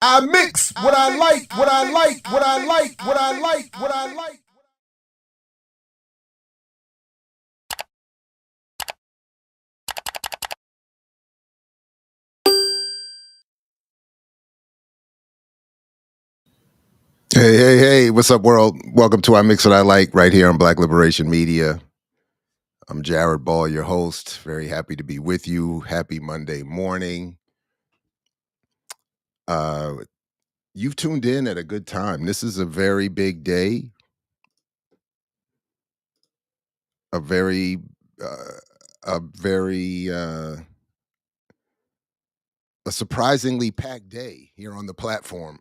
I mix what I like, what I like, what I like, what I like, what I like. Hey, hey, hey, what's up, world? Welcome to I Mix What I Like right here on Black Liberation Media. I'm Jared Ball, your host. Very happy to be with you. Happy Monday morning. Uh, you've tuned in at a good time. This is a very big day, a very, a surprisingly packed day here on the platform.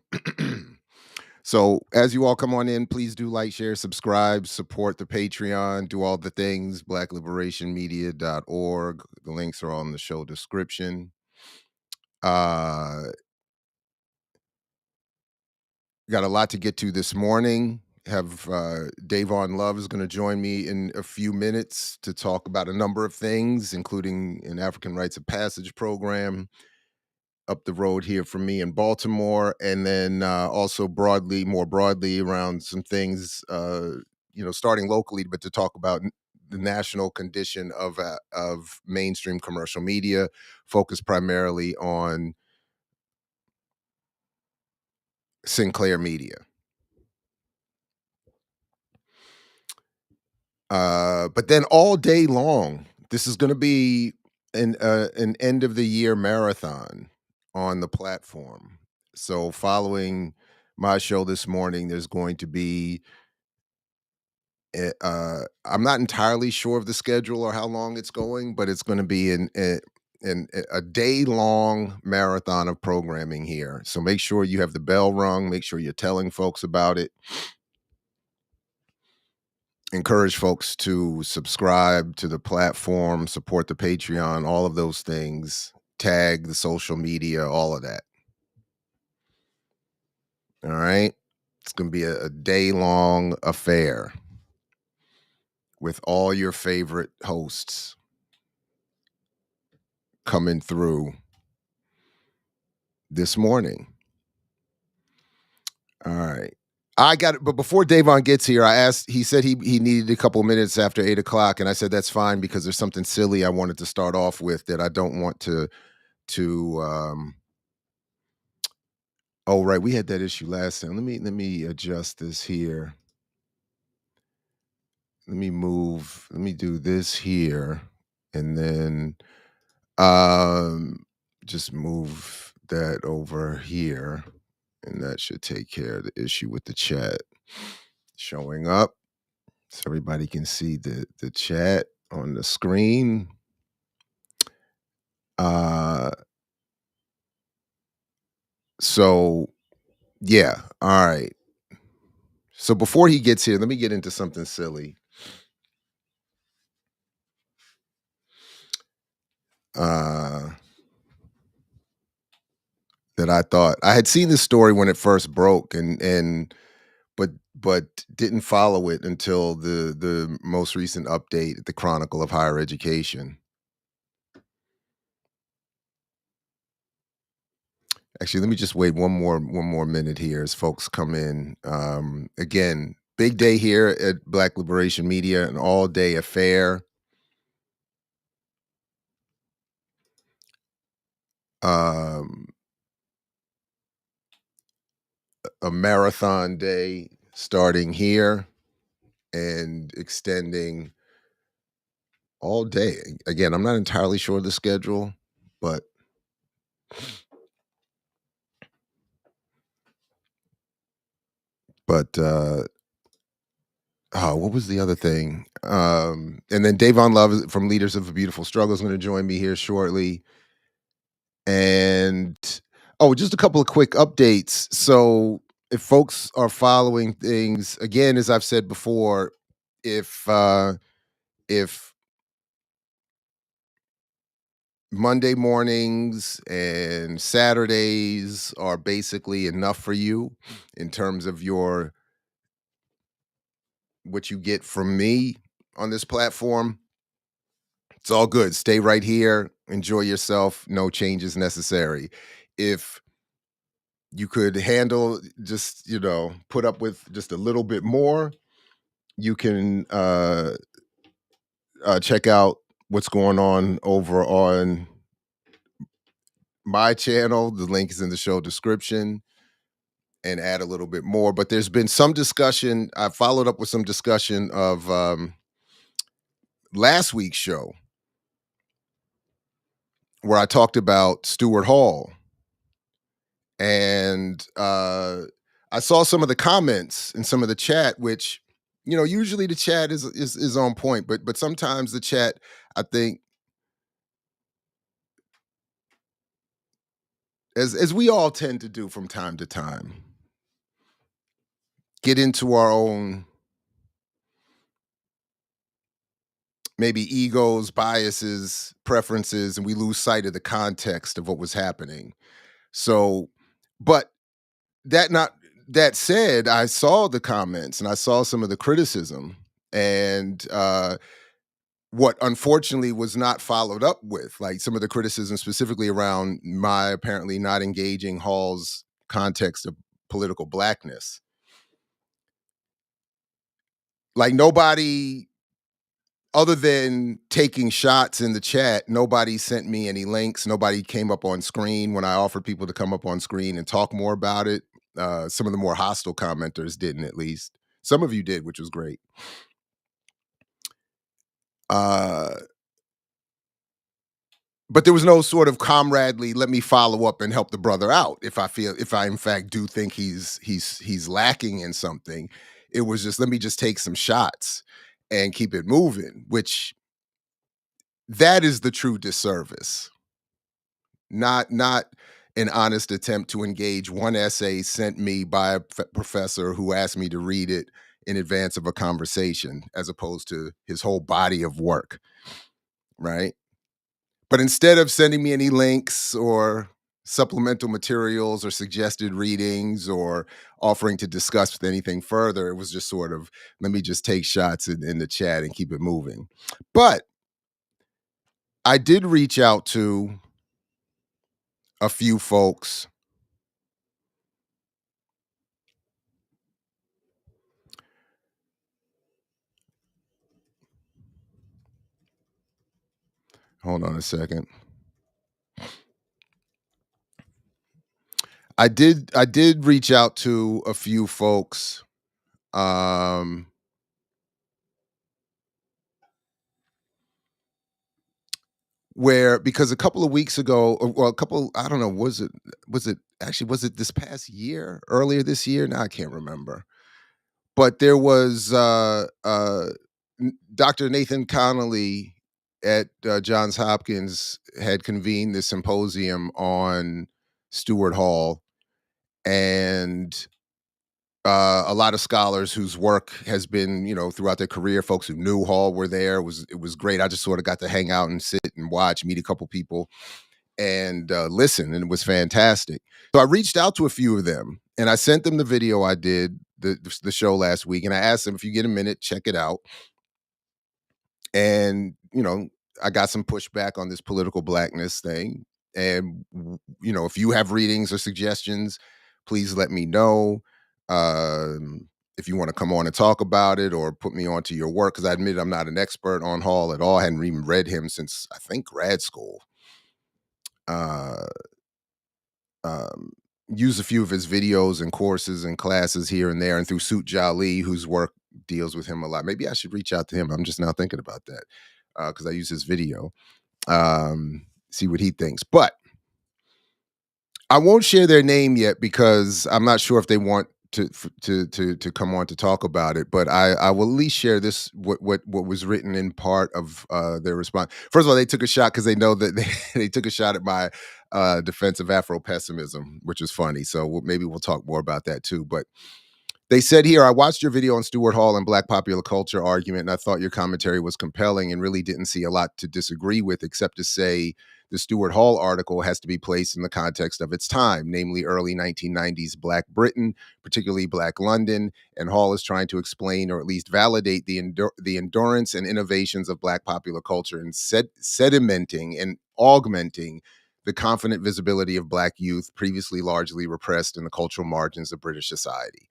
So, as you all come on in, please do like, share, subscribe, support the Patreon, do all the things, blackliberationmedia.org. The links are all in the show description. Uh, got a lot to get to this morning. Have Dayvon Love is going to join me in a few minutes to talk about a number of things, including an African Rites of Passage program up the road here from me in Baltimore, and then also more broadly around some things, starting locally, but to talk about the national condition of mainstream commercial media, focused primarily on Sinclair media. But then all day long, this is going to be an end of the year marathon on the platform. So following my show this morning, there's going to be I'm not entirely sure of the schedule or how long it's going, but it's going to be a day long marathon of programming here. So make sure you have the bell rung. Make sure you're telling folks about it. Encourage folks to subscribe to the platform, support the Patreon, all of those things. Tag the social media, all of that. All right. It's going to be a day long affair with all your favorite hosts coming through this morning. All right. I got it. But before Dayvon gets here, he said he needed a couple of minutes after 8:00. And I said, that's fine because there's something silly I wanted to start off with that I don't want to oh, right. We had that issue last time. Let me adjust this here. Let me do this here and then just move that over here. And that should take care of the issue with the chat showing up. So everybody can see the chat on the screen. So yeah, all right. So before he gets here, let me get into something silly. That I thought I had seen this story when it first broke and but didn't follow it until the most recent update, the Chronicle of Higher Education. Actually, let me just wait one more minute here as folks come in. Again, big day here at Black Liberation Media, an all-day affair. A marathon day starting here and extending all day. Again, I'm not entirely sure of the schedule, but oh, what was the other thing? And then Dayvon Love from Leaders of a Beautiful Struggle is going to join me here shortly. And oh, just a couple of quick updates. So if folks are following things, again, as I've said before, if Monday mornings and Saturdays are basically enough for you in terms of what you get from me on this platform, it's all good. Stay right here. Enjoy yourself. No changes necessary. If You could handle just, put up with just a little bit more. You can check out what's going on over on my channel. The link is in the show description, and add a little bit more. But there's been some discussion. I followed up with some discussion of last week's show where I talked about Stewart Hall. And I saw some of the comments and some of the chat, which, usually the chat is on point, but sometimes the chat, I think, as we all tend to do from time to time, get into our own maybe egos, biases, preferences, and we lose sight of the context of what was happening. So, but that not that said, I saw the comments and I saw some of the criticism, and what unfortunately was not followed up with, like some of the criticism specifically around my apparently not engaging Hall's context of political blackness. Like nobody, other than taking shots in the chat, nobody sent me any links. Nobody came up on screen when I offered people to come up on screen and talk more about it. Some of the more hostile commenters didn't, at least. Some of you did, which was great. Uh, but there was no sort of comradely, let me follow up and help the brother out if I in fact do think he's lacking in something. It was just, let me just take some shots and keep it moving, which that is the true disservice. Not an honest attempt to engage one essay sent me by a professor who asked me to read it in advance of a conversation, as opposed to his whole body of work, right? But instead of sending me any links or supplemental materials or suggested readings or offering to discuss with anything further, it was just sort of, let me just take shots in the chat and keep it moving. But I did reach out to a few folks. Hold on a second. I did reach out to a few folks, um, where, because a couple of weeks ago, or well, a couple, I don't know, was it this past year, earlier this year? Now I can't remember. But there was Dr. Nathan Connolly at Johns Hopkins had convened this symposium on Stewart Hall, and a lot of scholars whose work has been, throughout their career, folks who knew Hall were there. It was great. I just sort of got to hang out and sit and watch, meet a couple people, and listen, and it was fantastic. So I reached out to a few of them, and I sent them the video I did the show last week, and I asked them, if you get a minute, check it out. And I got some pushback on this political blackness thing, and if you have readings or suggestions, please let me know. If you want to come on and talk about it or put me onto your work, because I admit I'm not an expert on Hall at all. I hadn't even read him since, I think, grad school. uh um Use a few of his videos and courses and classes here and there, and through Suit Jali, whose work deals with him a lot. Maybe I should reach out to him. I'm just now thinking about that, because I use his video. See what he thinks. But I won't share their name yet, because I'm not sure if they want to come on to talk about it. But I will at least share this, what was written in part of their response. First of all, they took a shot because they know that they took a shot at my defense of Afro pessimism, which is funny. So maybe we'll talk more about that too. But they said here, I watched your video on Stewart Hall and Black popular culture argument, and I thought your commentary was compelling and really didn't see a lot to disagree with, except to say the Stewart Hall article has to be placed in the context of its time, namely early 1990s Black Britain, particularly Black London, and Hall is trying to explain, or at least validate, the endurance and innovations of Black popular culture, and sedimenting and augmenting the confident visibility of Black youth previously largely repressed in the cultural margins of British society.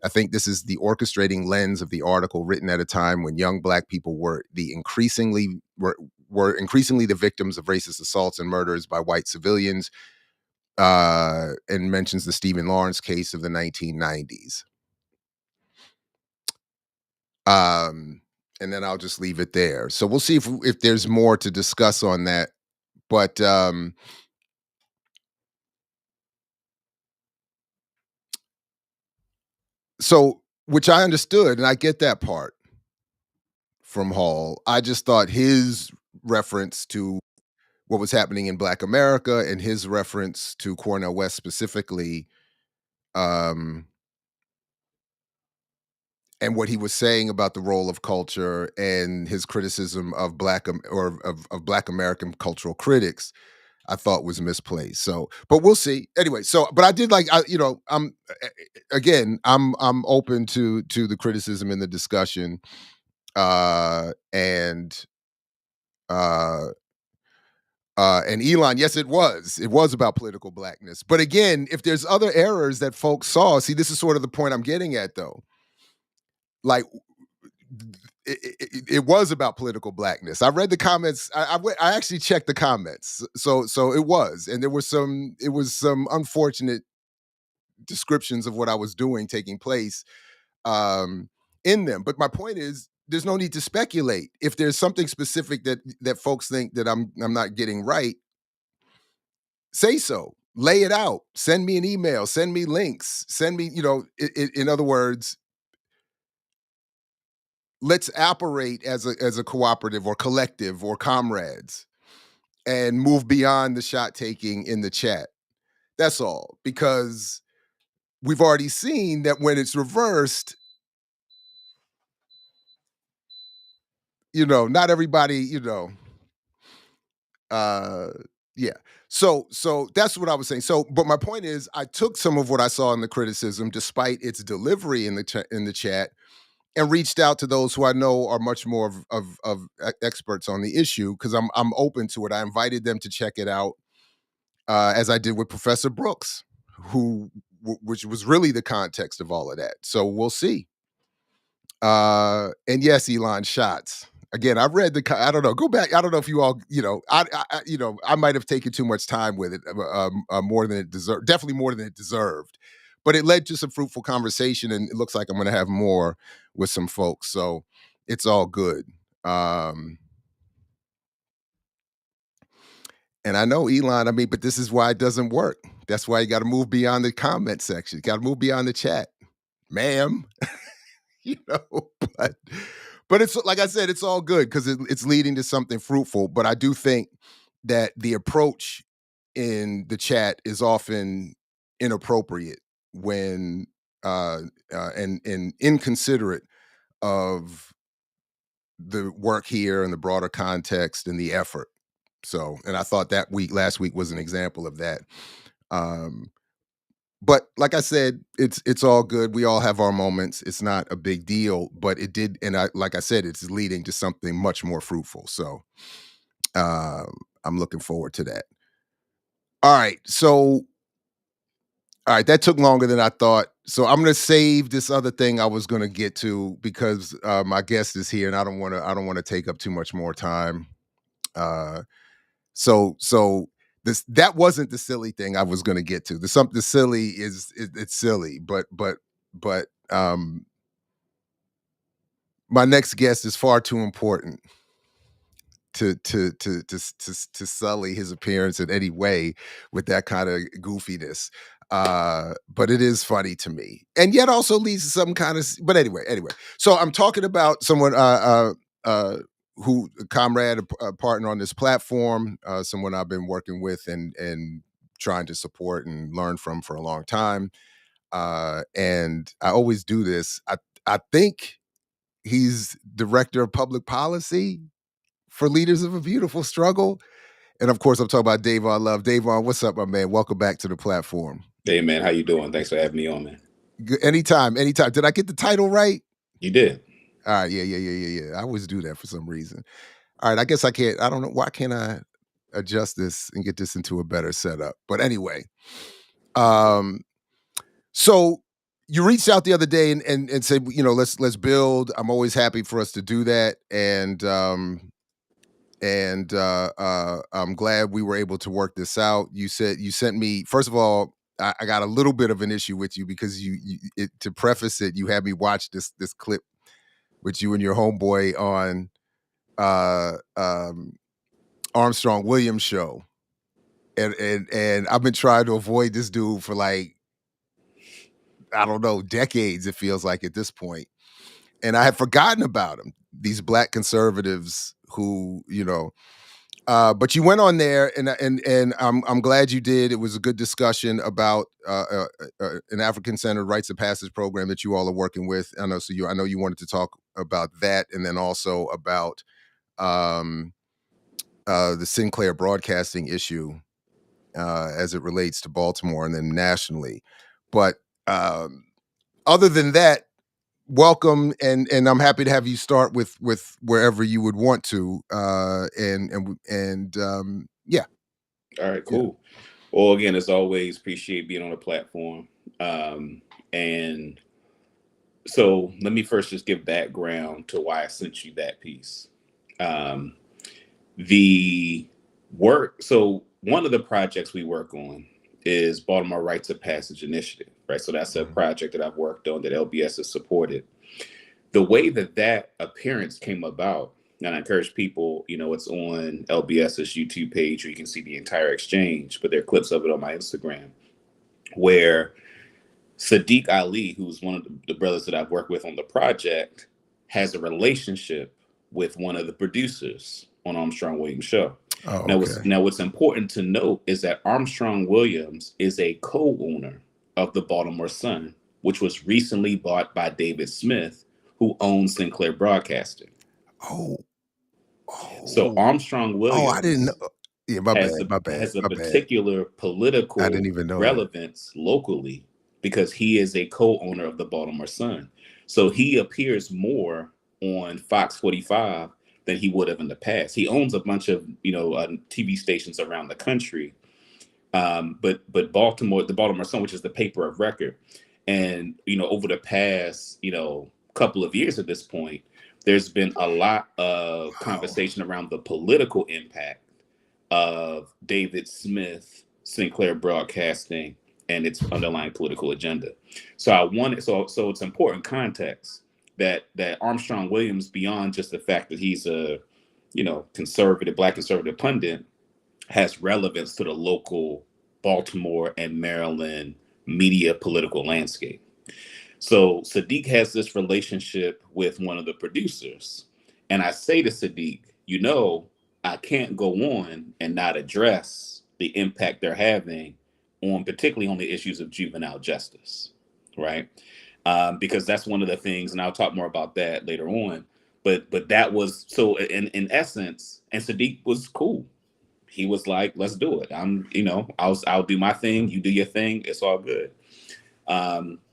I think this is the orchestrating lens of the article, written at a time when young Black people were increasingly the victims of racist assaults and murders by white civilians, and mentions the Stephen Lawrence case of the 1990s. And then I'll just leave it there. So we'll see if there's more to discuss on that. But so, which I understood, and I get that part from Hall. I just thought his reference to what was happening in Black America and his reference to Cornel West specifically, um, and what he was saying about the role of culture and his criticism of Black American cultural critics, I thought was misplaced. So, but we'll see. Anyway, so but I did like I'm again I'm open to the criticism and the discussion, and uh and Elon, yes, it was. It was about political blackness. But again, if there's other errors that folks saw, see, this is sort of the point I'm getting at, though. Like, it was about political blackness. I read the comments. I actually checked the comments. So it was, and there was some unfortunate descriptions of what I was doing taking place, um, in them. But my point is, there's no need to speculate. If there's something specific that folks think that I'm not getting right, say so. Lay it out. Send me an email. Send me links. Send me, in other words, let's operate as a cooperative or collective or comrades and move beyond the shot taking in the chat. That's all. Because we've already seen that when it's reversed, not everybody, uh yeah. So that's what I was saying. So but my point is, I took some of what I saw in the criticism despite its delivery in the chat, and reached out to those who I know are much more of experts on the issue, because I'm open to it. I invited them to check it out, as I did with Professor Brooks, which was really the context of all of that. So we'll see. And yes, Elon, shots. Again, I've read I don't know. Go back. I don't know if you all, I might have taken too much time with it, more than it deserved. Definitely more than it deserved. But it led to some fruitful conversation, and it looks like I'm going to have more with some folks. So it's all good. Um, and I know Elon. I mean, but this is why it doesn't work. That's why you got to move beyond the comment section. You got to move beyond the chat, ma'am. you know, but but it's like I said, it's all good because it's leading to something fruitful. But I do think that the approach in the chat is often inappropriate when and inconsiderate of the work here and the broader context and the effort. So, and I thought that last week was an example of that. Um, but like I said, it's all good. We all have our moments. It's not a big deal, but it did, and like I said, it's leading to something much more fruitful. So I'm looking forward to that. All right, so all right, that took longer than I thought. So I'm gonna save this other thing I was gonna get to because my guest is here, and I don't want to take up too much more time. Uh, so this that wasn't the silly thing I was gonna get to. The silly it's silly, but my next guest is far too important to sully his appearance in any way with that kind of goofiness. But it is funny to me, and yet also leads to some kind of. But anyway. So I'm talking about someone who a comrade, a partner on this platform, someone I've been working with and trying to support and learn from for a long time. And I always do this. I think he's director of public policy for Leaders of a Beautiful Struggle. And of course, I'm talking about Dayvon Love. Dayvon, what's up, my man? Welcome back to the platform. Hey man, how you doing? Thanks for having me on, man. Anytime. Did I get the title right? You did. All right, yeah. I always do that for some reason. All right, I guess I can't. I don't know why can't I. adjust this and get this into a better setup. But anyway, um, so you reached out the other day and said, let's build. I'm always happy for us to do that, and I'm glad we were able to work this out. You sent me, first of all, I got a little bit of an issue with you because to preface it, you had me watch this clip with you and your homeboy on uh um Armstrong Williams show. And I've been trying to avoid this dude for like, I don't know, decades, it feels like at this point. And I had forgotten about him. These black conservatives who, but you went on there, and I'm glad you did. It was a good discussion about an African Centered Rites of Passage program that you all are working with. I know you wanted to talk about that, and then also about um, the Sinclair broadcasting issue as it relates to Baltimore and then nationally. But um, other than that, welcome, and I'm happy to have you start with wherever you would want to, yeah, All right, yeah. cool. Well, again, as always, appreciate being on the platform. And so let me first just give background to why I sent you that piece. Um, the work, so one of the projects we work on is Baltimore Rites of Passage Initiative, right? So that's a Mhm. project that I've worked on that LBS has supported. The way that appearance came about, and I encourage people, it's on LBS's YouTube page, or you can see the entire exchange, but there are clips of it on my Instagram, where Sadiq Ali, who's one of the brothers that I've worked with on the project, has a relationship with one of the producers on Armstrong Williams' show. Oh, Now, okay. what's important to note is that Armstrong Williams is a co-owner of the Baltimore Sun, which was recently bought by David Smith, who owns Sinclair Broadcasting. Oh, So oh, Armstrong oh, I didn't know. Williams Yeah, my bad, my bad, has a my bad. particular I didn't political even know that. relevance locally because he is a co-owner of the Baltimore Sun. So he appears more on Fox 45 than he would have in the past. He owns a bunch of TV stations around the country, but the Baltimore Sun, which is the paper of record, and over the past couple of years at this point, there's been a lot of Wow. conversation around the political impact of David Smith, Sinclair Broadcasting, and its underlying political agenda. So I wanted so it's important context that Armstrong Williams, beyond just the fact that he's a conservative, black conservative pundit, has relevance to the local Baltimore and Maryland media political landscape. So Sadiq has this relationship with one of the producers. And I say to Sadiq, I can't go on and not address the impact they're having on, particularly on the issues of juvenile justice, right? Because that's one of the things, and I'll talk more about that later on. But that was so in essence, and Sadiq was cool. He was like, "Let's do it. I'll do my thing. You do your thing. It's all good."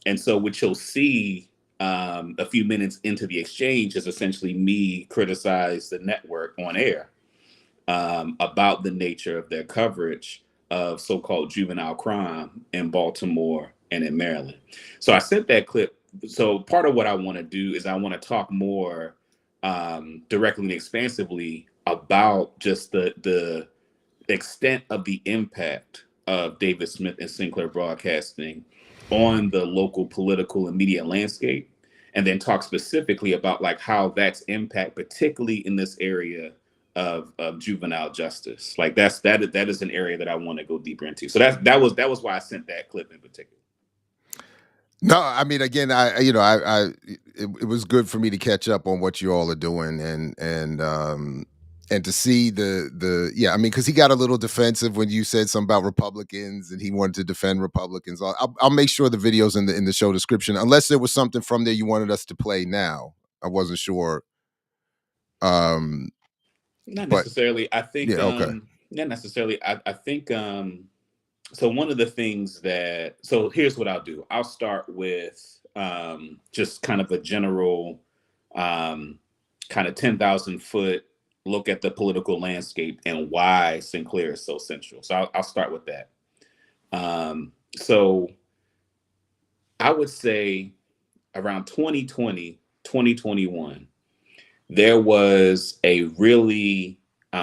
And so what you'll see a few minutes into the exchange is essentially me criticize the network on air about the nature of their coverage of so-called juvenile crime in Baltimore and in Maryland. So I sent that clip. So part of what I want to do is I want to talk more directly and expansively about just the extent of the impact of David Smith and Sinclair Broadcasting on the local political and media landscape, and then talk specifically about like how that's impact, particularly in this area of juvenile justice. Like that is an area that I want to go deeper into. So that was why I sent that clip in particular. No, I mean, again, it was good for me to catch up on what you all are doing, and to see yeah, I mean, because he got a little defensive when you said something about Republicans, and he wanted to defend Republicans. I'll make sure the videos in the show description, unless there was something from there you wanted us to play now. I wasn't sure, um, Not but necessarily. I think yeah, okay. not necessarily. I think so one of the things that so here's what I'll do. I'll start with just kind of a general kind of 10,000 foot look at the political landscape and why Sinclair is so central. So I'll start with that. So I would say around 2020, 2021, there was a really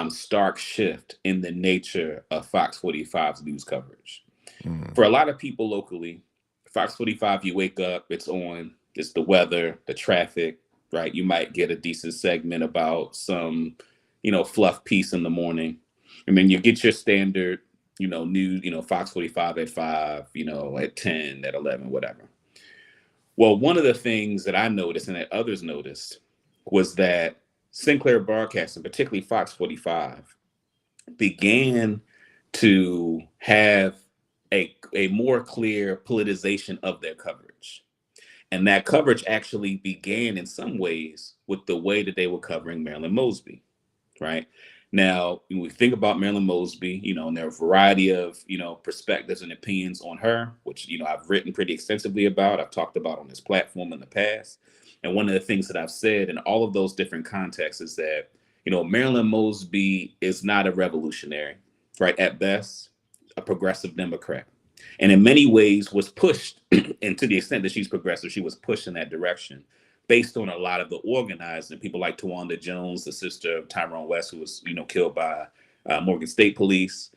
stark shift in the nature of Fox 45's news coverage. Mm. For a lot of people locally, Fox 45, you wake up, it's on, it's the weather, the traffic, right? You might get a decent segment about some, fluff piece in the morning. And then you get your standard, news, Fox 45 at 5, at 10, at 11, whatever. Well, one of the things that I noticed and that others noticed was that Sinclair Broadcasting, particularly Fox 45, began to have a more clear politicization of their coverage. And that coverage actually began in some ways with the way that they were covering Marilyn Mosby, right? Now, when we think about Marilyn Mosby, and there are a variety of, perspectives and opinions on her, which, I've written pretty extensively about, I've talked about on this platform in the past. And one of the things that I've said in all of those different contexts is that, Marilyn Mosby is not a revolutionary, right? At best, a progressive Democrat. And in many ways was pushed, and to the extent that she's progressive, she was pushed in that direction based on a lot of the organizing. People like Tawanda Jones, the sister of Tyrone West, who was, killed by Morgan State Police,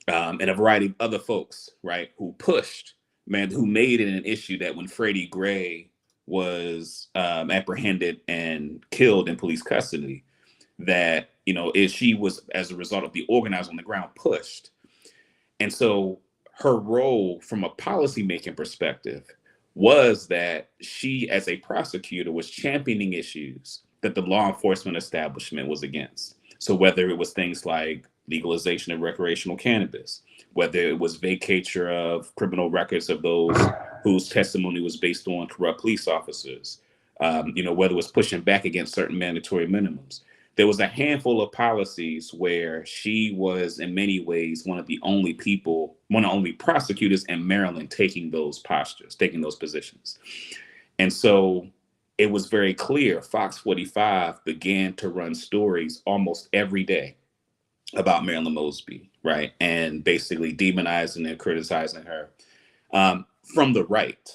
and a variety of other folks, right, who pushed, man, who made it an issue that when Freddie Gray was apprehended and killed in police custody, that, she was, as a result of the organizing on the ground, pushed. And so her role from a policymaking perspective was that she, as a prosecutor, was championing issues that the law enforcement establishment was against. So whether it was things like legalization of recreational cannabis, whether it was vacatur of criminal records of those whose testimony was based on corrupt police officers, whether it was pushing back against certain mandatory minimums. There was a handful of policies where she was, in many ways, one of the only prosecutors in Maryland taking those postures, taking those positions. And so it was very clear Fox 45 began to run stories almost every day about Marilyn Mosby, right? And basically demonizing and criticizing her from the right.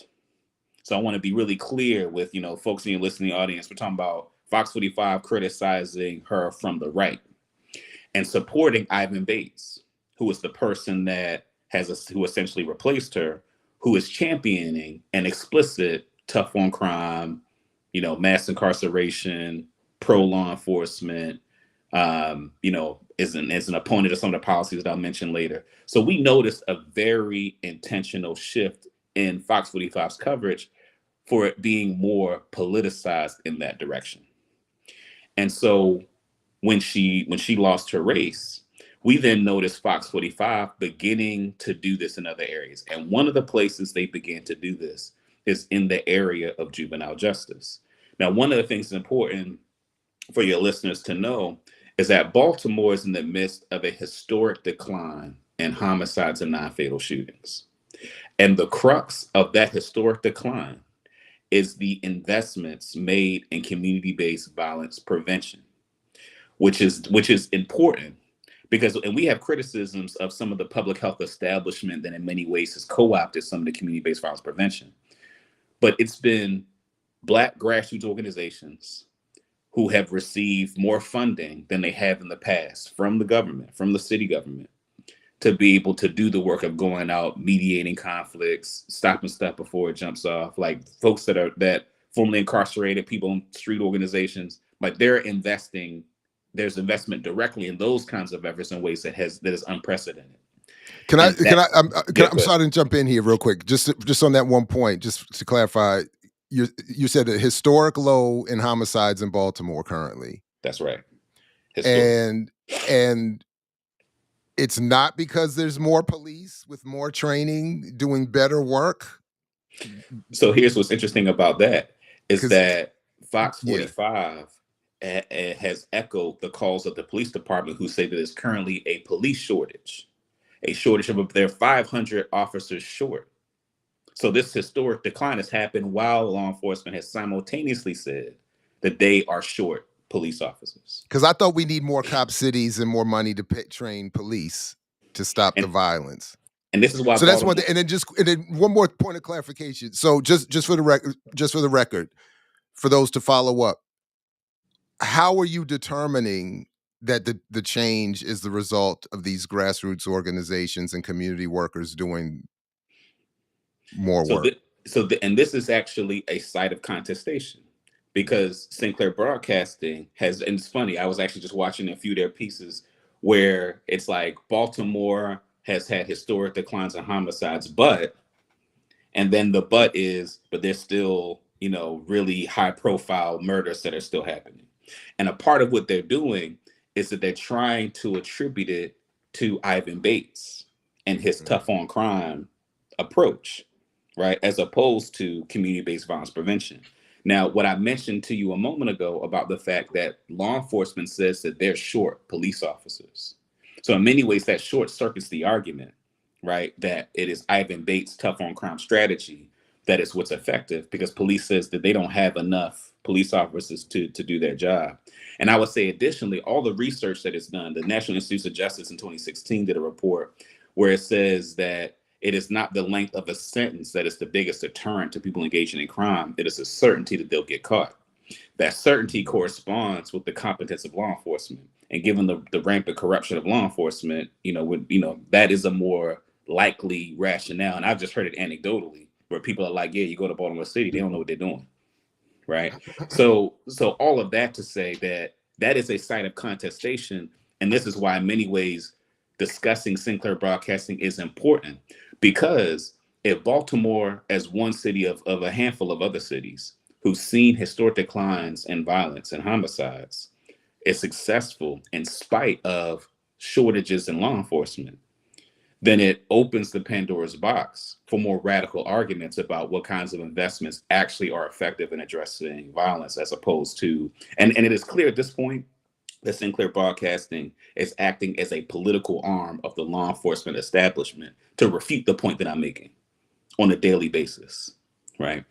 So I want to be really clear with, folks in your listening audience. We're talking about Fox 45 criticizing her from the right and supporting Ivan Bates, who is the person that who essentially replaced her, who is championing an explicit tough on crime, mass incarceration, pro law enforcement, is an opponent of some of the policies that I'll mention later. So we noticed a very intentional shift in Fox 45's coverage for it being more politicized in that direction. And so when she lost her race, we then noticed Fox 45 beginning to do this in other areas. And one of the places they began to do this is in the area of juvenile justice. Now, one of the things that's important for your listeners to know is that Baltimore is in the midst of a historic decline in homicides and non-fatal shootings. And the crux of that historic decline is the investments made in community-based violence prevention, which is important because, and we have criticisms of some of the public health establishment that in many ways has co-opted some of the community-based violence prevention. But it's been Black grassroots organizations who have received more funding than they have in the past from the government, from the city government, to be able to do the work of going out, mediating conflicts, stopping stuff before it jumps off. Like folks that formerly incarcerated, people in street organizations, like they're investing. There's investment directly in those kinds of efforts in ways that is unprecedented. I'm sorry to jump in here real quick. Just on that one point, just to clarify, you said a historic low in homicides in Baltimore currently. That's right. Historic. And it's not because there's more police with more training doing better work. So here's what's interesting about that is that Fox 45 has echoed the calls of the police department who say that there's currently a police shortage, of their 500 officers short. So this historic decline has happened while law enforcement has simultaneously said that they are short police officers. Because I thought we need more cop cities and more money to train police to stop the And violence. and this is why So that's one thing. Baltimore. And then one more point of clarification. So just for the record, for those to follow up, how are you determining that the change is the result of these grassroots organizations and community workers doing more So, work? and this is actually a site of contestation because Sinclair Broadcasting has, and it's funny, I was actually just watching a few of their pieces where it's like Baltimore has had historic declines in homicides, and then the but is, but there's still, really high profile murders that are still happening. And a part of what they're doing is that they're trying to attribute it to Ivan Bates and his Mm. tough on crime approach, right? As opposed to community based violence prevention. Now, what I mentioned to you a moment ago about the fact that law enforcement says that they're short police officers. So, in many ways, that short circuits the argument, right? That it is Ivan Bates' tough on crime strategy that is what's effective because police says that they don't have enough police officers to do their job. And I would say, additionally, all the research that is done, the National Institutes of Justice in 2016 did a report where it says that it is not the length of a sentence that is the biggest deterrent to people engaging in crime. It is a certainty that they'll get caught. That certainty corresponds with the competence of law enforcement. And given the rampant corruption of law enforcement, that is a more likely rationale. And I've just heard it anecdotally where people are like, yeah, you go to Baltimore City, they don't know what they're doing. Right. So all of that to say that that is a site of contestation. And this is why, in many ways, discussing Sinclair Broadcasting is important because if Baltimore, as one city of a handful of other cities who've seen historic declines in violence and homicides, is successful in spite of shortages in law enforcement, then it opens the Pandora's box for more radical arguments about what kinds of investments actually are effective in addressing violence as opposed to, and it is clear at this point that Sinclair Broadcasting is acting as a political arm of the law enforcement establishment to refute the point that I'm making on a daily basis, right?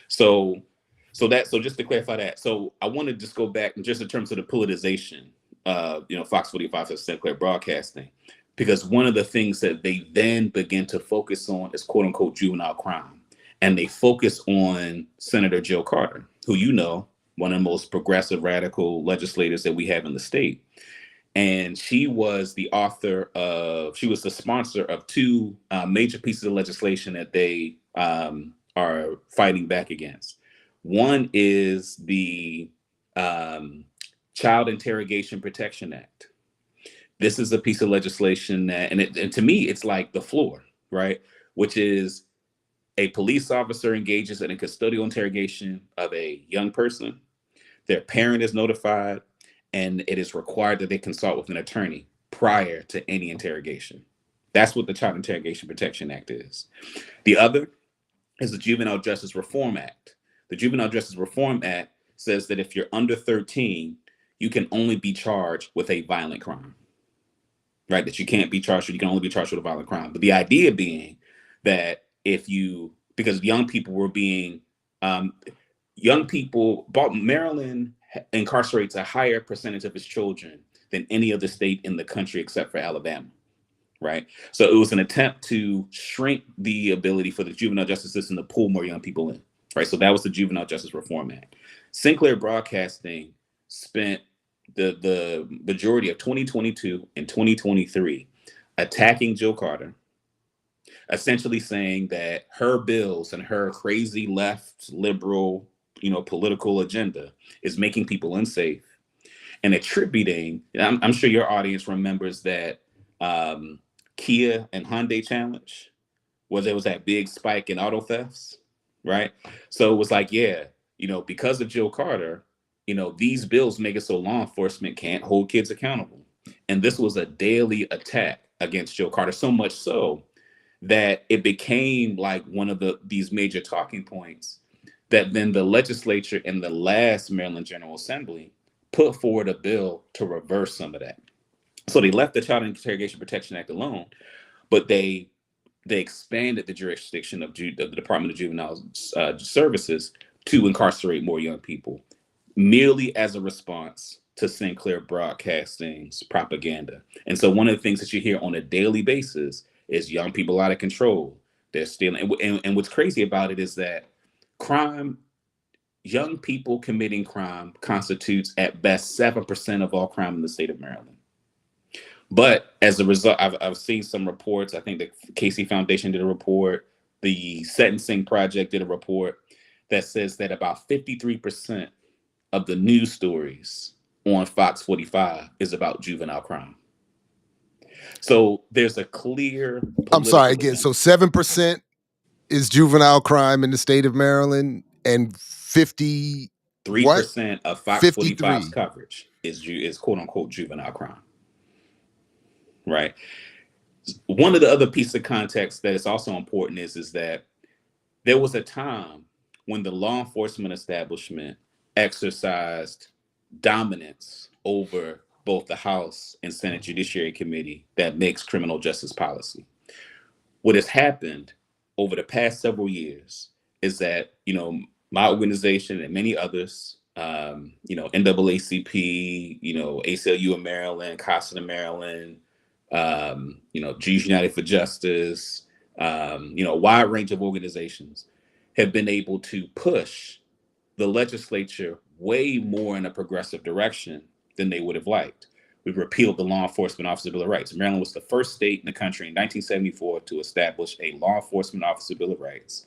So, so just to clarify that, so I want to just go back just in terms of the politicization, Fox 45 of Sinclair Broadcasting, because one of the things that they then begin to focus on is quote unquote juvenile crime, and they focus on Senator Joe Carter, who one of the most progressive radical legislators that we have in the state. And she was she was the sponsor of two major pieces of legislation that they are fighting back against. One is the Child Interrogation Protection Act. This is a piece of legislation that, and to me, it's like the floor, right? Which is a police officer engages in a custodial interrogation of a young person. Their parent is notified, and it is required that they consult with an attorney prior to any interrogation. That's what the Child Interrogation Protection Act is. The other is the Juvenile Justice Reform Act. The Juvenile Justice Reform Act says that if you're under 13, you can only be charged with a violent crime, right? That you can't be charged, or you can only be charged with a violent crime. But the idea being that because young people were being, Maryland incarcerates a higher percentage of its children than any other state in the country except for Alabama, right? So it was an attempt to shrink the ability for the juvenile justice system to pull more young people in, right? So that was the Juvenile Justice Reform Act. Sinclair Broadcasting spent the majority of 2022 and 2023 attacking Jill Carter, essentially saying that her bills and her crazy left liberal, political agenda is making people unsafe, and attributing. I'm sure your audience remembers that Kia and Hyundai challenge, where there was that big spike in auto thefts, right? So it was like, yeah, because of Jill Carter, these bills make it so law enforcement can't hold kids accountable. And this was a daily attack against Jill Carter, so much so that it became like one of these major talking points that then the legislature in the last Maryland General Assembly put forward a bill to reverse some of that. So they left the Child Interrogation Protection Act alone, but they expanded the jurisdiction of the Department of Juvenile Services to incarcerate more young people. merely as a response to Sinclair Broadcasting's propaganda. And so one of the things that you hear on a daily basis is young people out of control. They're stealing. And what's crazy about it is that crime, young people committing crime constitutes at best 7% of all crime in the state of Maryland. But as a result, I've seen some reports. I think the Casey Foundation did a report. The Sentencing Project did a report that says that about 53% of the news stories on Fox 45 is about juvenile crime. So there's a clear I'm sorry political again. So agenda. 7% is juvenile crime in the state of Maryland, and 50 what? 3% of Fox 45's 53. coverage is quote unquote juvenile crime, right? One of the other pieces of context that is also important is that there was a time when the law enforcement establishment exercised dominance over both the House and Senate Judiciary Committee that makes criminal justice policy. What has happened over the past several years is that, my organization and many others, NAACP, ACLU of Maryland, CASA of Maryland, Jews United for Justice, a wide range of organizations have been able to push the legislature way more in a progressive direction than they would have liked. We repealed the Law Enforcement Officer Bill of Rights. Maryland was the first state in the country in 1974 to establish a Law Enforcement Officer Bill of Rights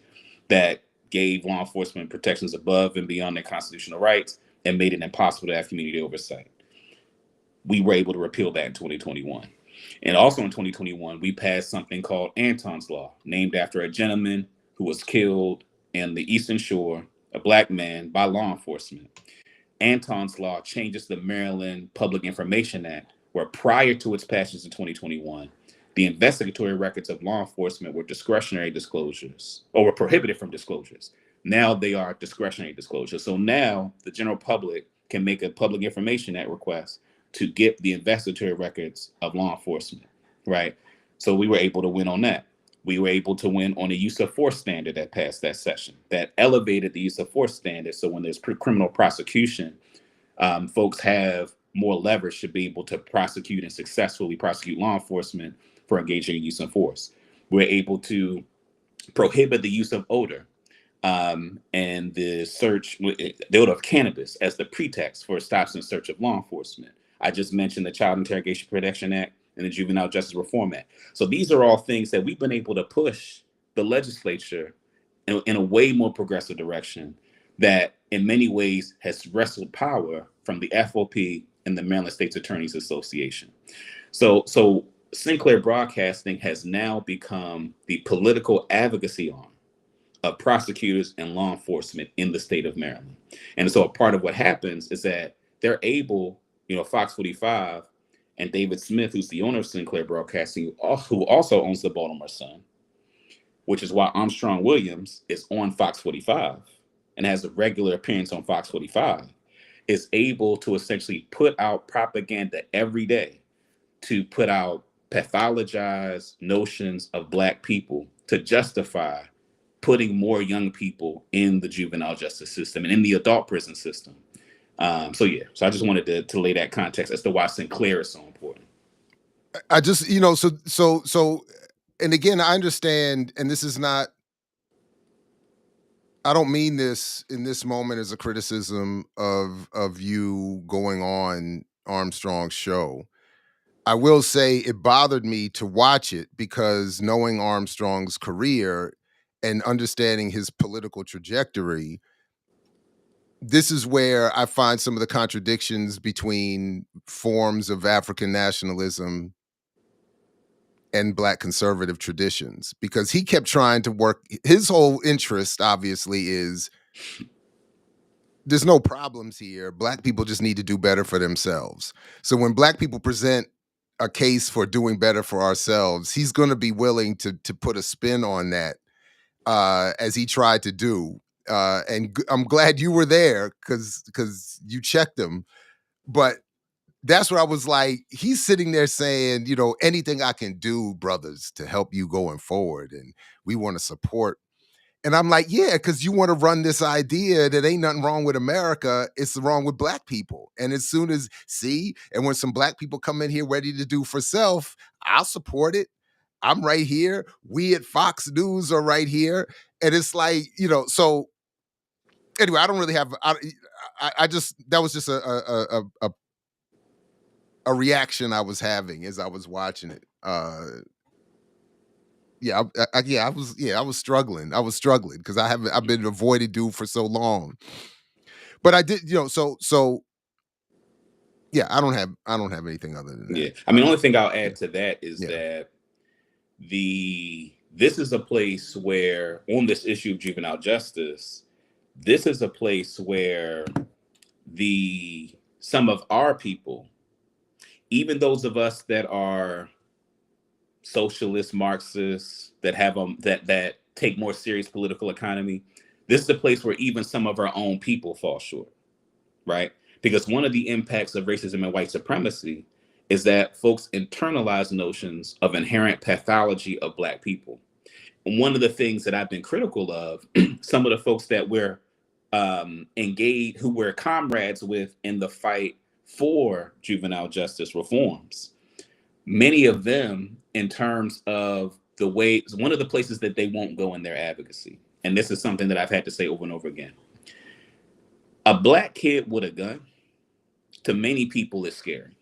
that gave law enforcement protections above and beyond their constitutional rights and made it impossible to have community oversight. We were able to repeal that in 2021. And also in 2021, we passed something called Anton's Law, named after a gentleman who was killed in the Eastern Shore, a Black man, by law enforcement. Anton's Law changes the Maryland Public Information Act, where prior to its passage in 2021, the investigatory records of law enforcement were discretionary disclosures or were prohibited from disclosures. Now they are discretionary disclosures. So now the general public can make a Public Information Act request to get the investigatory records of law enforcement, right? So we were able to win on that. We were able to win on a use of force standard that passed that session, that elevated the use of force standard. So when there's criminal prosecution, folks have more leverage to be able to prosecute and successfully prosecute law enforcement for engaging in use of force. We're able to prohibit the use of odor and the odor of cannabis as the pretext for stops and search of law enforcement. I just mentioned the Child Interrogation Protection Act and the Juvenile Justice Reform Act. So these are all things that we've been able to push the legislature in a way more progressive direction that in many ways has wrestled power from the FOP and the Maryland States Attorneys Association. So Sinclair Broadcasting has now become the political advocacy arm of prosecutors and law enforcement in the state of Maryland. And so a part of what happens is that they're able, Fox 45 and David Smith, who's the owner of Sinclair Broadcasting, who also owns the Baltimore Sun, which is why Armstrong Williams is on Fox 45 and has a regular appearance on Fox 45, is able to essentially put out propaganda every day to put out pathologized notions of Black people to justify putting more young people in the juvenile justice system and in the adult prison system. So I just wanted to lay that context as to why Sinclair is so important. I just, so, and again, I understand, and this is not, I don't mean this in this moment as a criticism of you going on Armstrong's show. I will say it bothered me to watch it because knowing Armstrong's career and understanding his political trajectory, this is where I find some of the contradictions between forms of African nationalism and Black conservative traditions, because he kept trying to work. His whole interest, obviously, is there's no problems here. Black people just need to do better for themselves. So when Black people present a case for doing better for ourselves, he's going to be willing to put a spin on that, as he tried to do. I'm glad you were there because you checked him. But that's what I was like. He's sitting there saying, anything I can do, brothers, to help you going forward, and we want to support. And I'm like, yeah, because you want to run this idea that ain't nothing wrong with America, it's wrong with black people. And as soon as, see, and when some black people come in here ready to do for self, I'll support it. I'm right here. We at Fox News are right here. And it's like, so anyway, I don't really have, I just, that was just a reaction I was having as I was watching it. Yeah, I was struggling. I was struggling because I've been avoiding dude for so long. But I did, so yeah, I don't have anything other than that. Yeah. I mean, the only thing I'll Yeah, add to that is yeah. that this is a place where, on this issue of juvenile justice, this is a place where the some of our people, even those of us that are socialist Marxists, that have that take more serious political economy, this is a place where even some of our own people fall short, right? Because one of the impacts of racism and white supremacy is that folks internalize notions of inherent pathology of black people. And one of the things that I've been critical of, some of the folks that we're engaged, who we're comrades with in the fight for juvenile justice reforms, many of them, in terms of the way, one of the places that they won't go in their advocacy, and this is something that I've had to say over and over again, a black kid with a gun to many people is scary.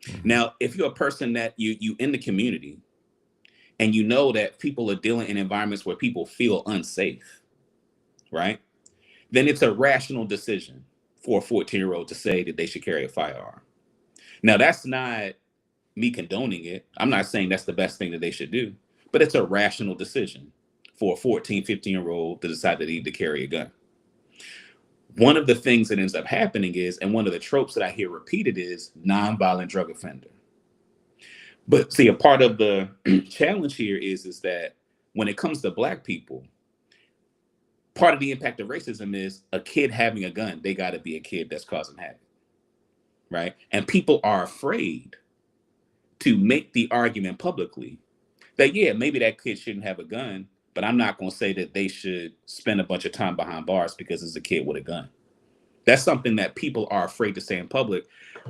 Mhm. Now, if you're a person that you in the community and you know that people are dealing in environments where people feel unsafe, right? Then it's a rational decision for a 14-year-old to say that they should carry a firearm. Now, that's not me condoning it. I'm not saying that's the best thing that they should do, but it's a rational decision for a 14, 15-year-old to decide that they need to carry a gun. One of the things that ends up happening is, and one of the tropes that I hear repeated is nonviolent drug offender. But see, a part of the challenge here is that when it comes to black people, part of the impact of racism is a kid having a gun. They got to be a kid that's causing havoc, right? And people are afraid to make the argument publicly that, yeah, maybe that kid shouldn't have a gun, but I'm not going to say that they should spend a bunch of time behind bars because it's a kid with a gun. That's something that people are afraid to say in public,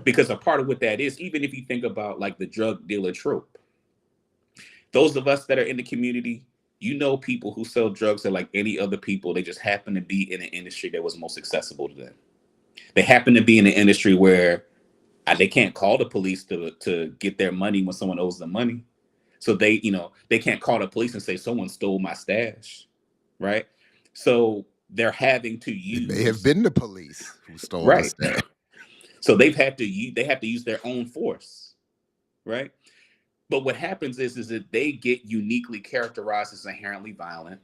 because a part of what that is, even if you think about like the drug dealer trope, those of us that are in the community, you know, people who sell drugs are like any other people. They just happen to be in an industry that was most accessible to them. They happen to be in an industry where they can't call the police to get their money when someone owes them money. So they can't call the police and say someone stole my stash, right? So they're having to It may have use, been the police who stole the right. stash. So they have to use their own force, right? But what happens is that they get uniquely characterized as inherently violent,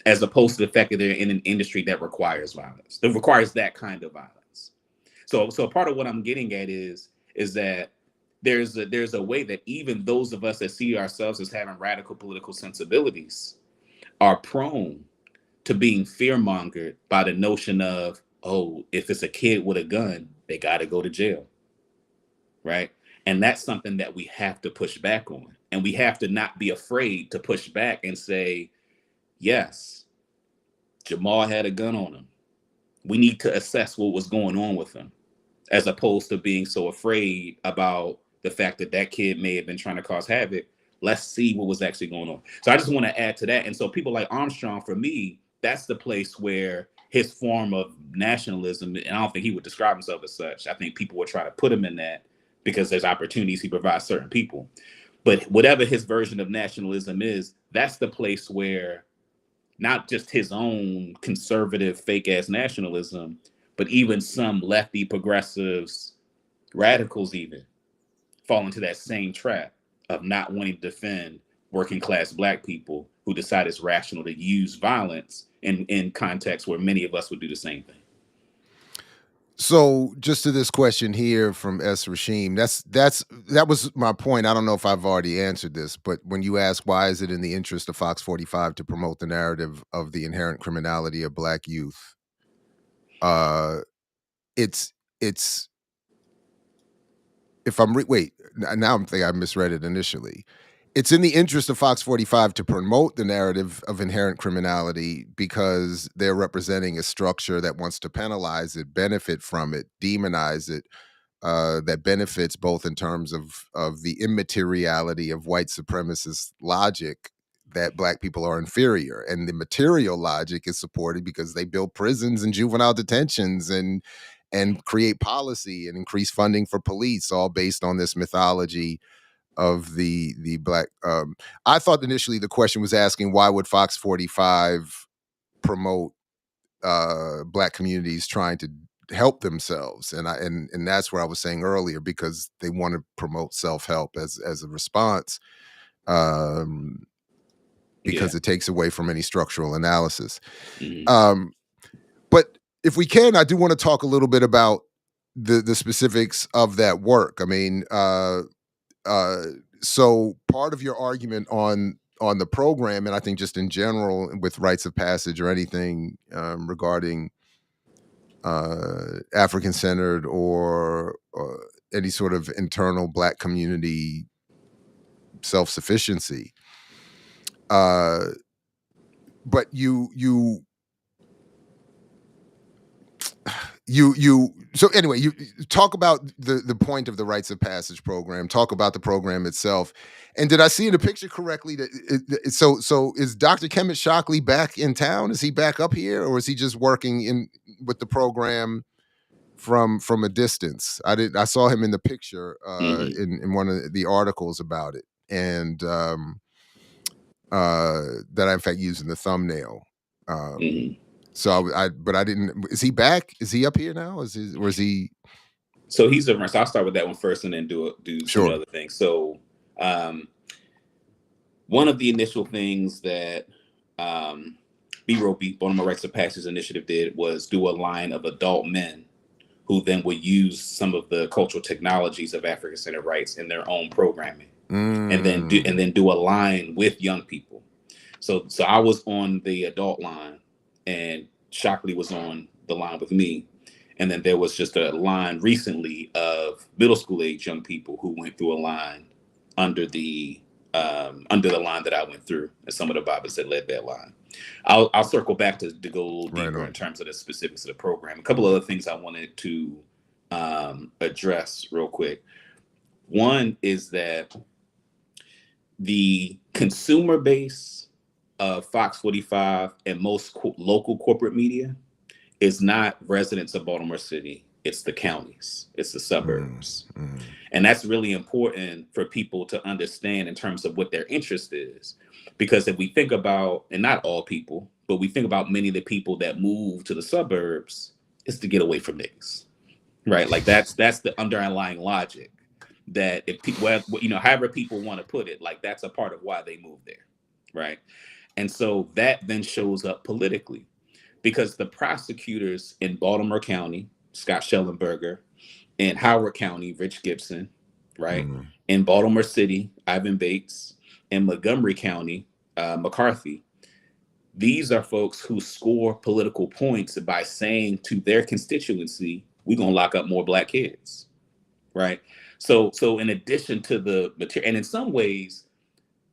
as opposed to the fact that they're in an industry that requires violence, that requires that kind of violence. So part of what I'm getting at is that there's a way that even those of us that see ourselves as having radical political sensibilities are prone to being fear mongered by the notion of, oh, if it's a kid with a gun, they got to go to jail, right? And that's something that we have to push back on. And we have to not be afraid to push back and say, yes, Jamal had a gun on him. We need to assess what was going on with him, as opposed to being so afraid about the fact that that kid may have been trying to cause havoc. Let's see what was actually going on. So I just want to add to that. And so people like Armstrong, for me, that's the place where his form of nationalism, and I don't think he would describe himself as such. I think people would try to put him in that because there's opportunities he provides certain people. But whatever his version of nationalism is, that's the place where not just his own conservative fake ass nationalism, but even some lefty progressives, radicals even, fall into that same trap of not wanting to defend working class black people who decide it's rational to use violence in contexts where many of us would do the same thing. So just to this question here from S. Rashim, that was my point. I don't know if I've already answered this, but when you ask why is it in the interest of Fox 45 to promote the narrative of the inherent criminality of black youth, uh, it's if I'm wait now I'm thinking I misread it initially. it's in the interest of Fox 45 to promote the narrative of inherent criminality because they're representing a structure that wants to penalize it, benefit from it, demonize it, that benefits both in terms of the immateriality of white supremacist logic that black people are inferior, and the material logic is supported because they build prisons and juvenile detentions and create policy and increase funding for police, all based on this mythology of the black. I thought initially the question was asking why would Fox 45 promote black communities trying to help themselves, and that's what I was saying earlier, because they want to promote self-help as a response, um, Yeah. because it takes away from any structural analysis. Hmm. Um, but if we can, I do want to talk a little bit about the specifics of that work. I mean, uh, so part of your argument on the program, and I think just in general with rites of passage or anything regarding African centered or any sort of internal black community self sufficiency. Uh, but you so anyway, you talk about the point of the rites of passage program, talk about the program itself. And did I see in the picture correctly that so is Dr. Kemet Shockley back in town? Is he back up here, or is he just working in with the program from a distance? I saw him in the picture Hmm. in one of the articles about it, and that I in fact used in the thumbnail. Um, Hmm. so but I didn't. Is he back? Is he up here now? Or is he? So he's a so I'll start with that one first, and then do some of the Sure. other things. So um, one of the initial things that um, B-Row Baltimore Rights of Passage Initiative did was do a line of adult men who then would use some of the cultural technologies of African Centered Rights in their own programming, and Mm, then do a line with young people. So I was on the adult line, and Shockley was on the line with me, and then there was just a line recently of middle school age young people who went through a line under the under the line that I went through, and some of the Bibles that led that line. I'll circle back to go a little right deeper on. in terms of the specifics of the program. A couple other things I wanted to address real quick. One is that the consumer base of Fox 45 and most local corporate media is not residents of Baltimore City. It's the counties, it's the Mm, suburbs. mm, And that's really important for people to understand in terms of what their interest is. Because if we think about, and not all people, but we think about many of the people that move to the suburbs, it's to get away from niggas, right? Like that's the underlying logic, that if people, however people want to put it, like that's a part of why they move there, right? And so that then shows up politically, because the prosecutors in Baltimore County, Scott Schellenberger, in Howard County, Rich Gibson, right? mm, In Baltimore City, Ivan Bates. In Montgomery County, McCarthy. These are folks who score political points by saying to their constituency, "We're gonna lock up more black kids," right? So in addition to the material, and in some ways,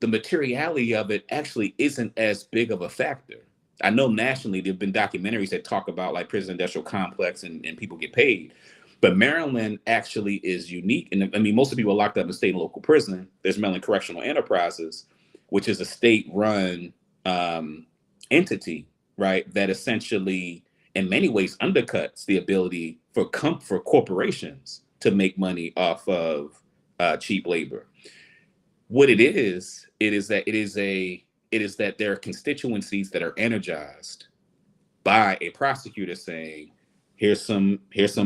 the materiality of it actually isn't as big of a factor. I know nationally there have been documentaries that talk about like prison industrial complex, and people get paid. But Maryland actually is unique. And I mean, most of the people are locked up in state and local prison. There's Maryland Correctional Enterprises, which is a state run um, entity, right? That essentially, in many ways, undercuts the ability for corporations to make money off of cheap labor. What it is that there are constituencies that are energized by a prosecutor saying, here's some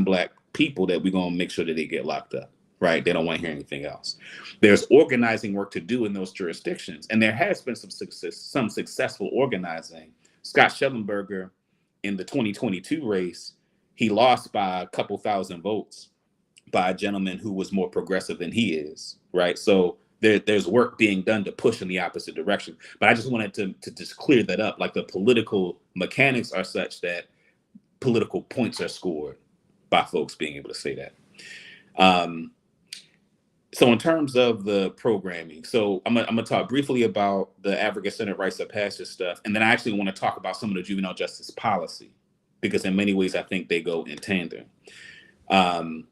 black people that we're gonna make sure that they get locked up. Right? They don't want to hear anything else. There's organizing work to do in those jurisdictions, and there has been some successful organizing. Scott Schellenberger in the 2022 race, he lost by a couple thousand votes by a gentleman who was more progressive than he is, right? So there's work being done to push in the opposite direction. But I just wanted to just clear that up. Like the political mechanics are such that political points are scored by folks being able to say that. Um, So in terms of the programming, so I'm gonna talk briefly about the African Senate Rights of Passage stuff, and then I actually want to talk about some of the juvenile justice policy, because in many ways I think they go in tandem. Um,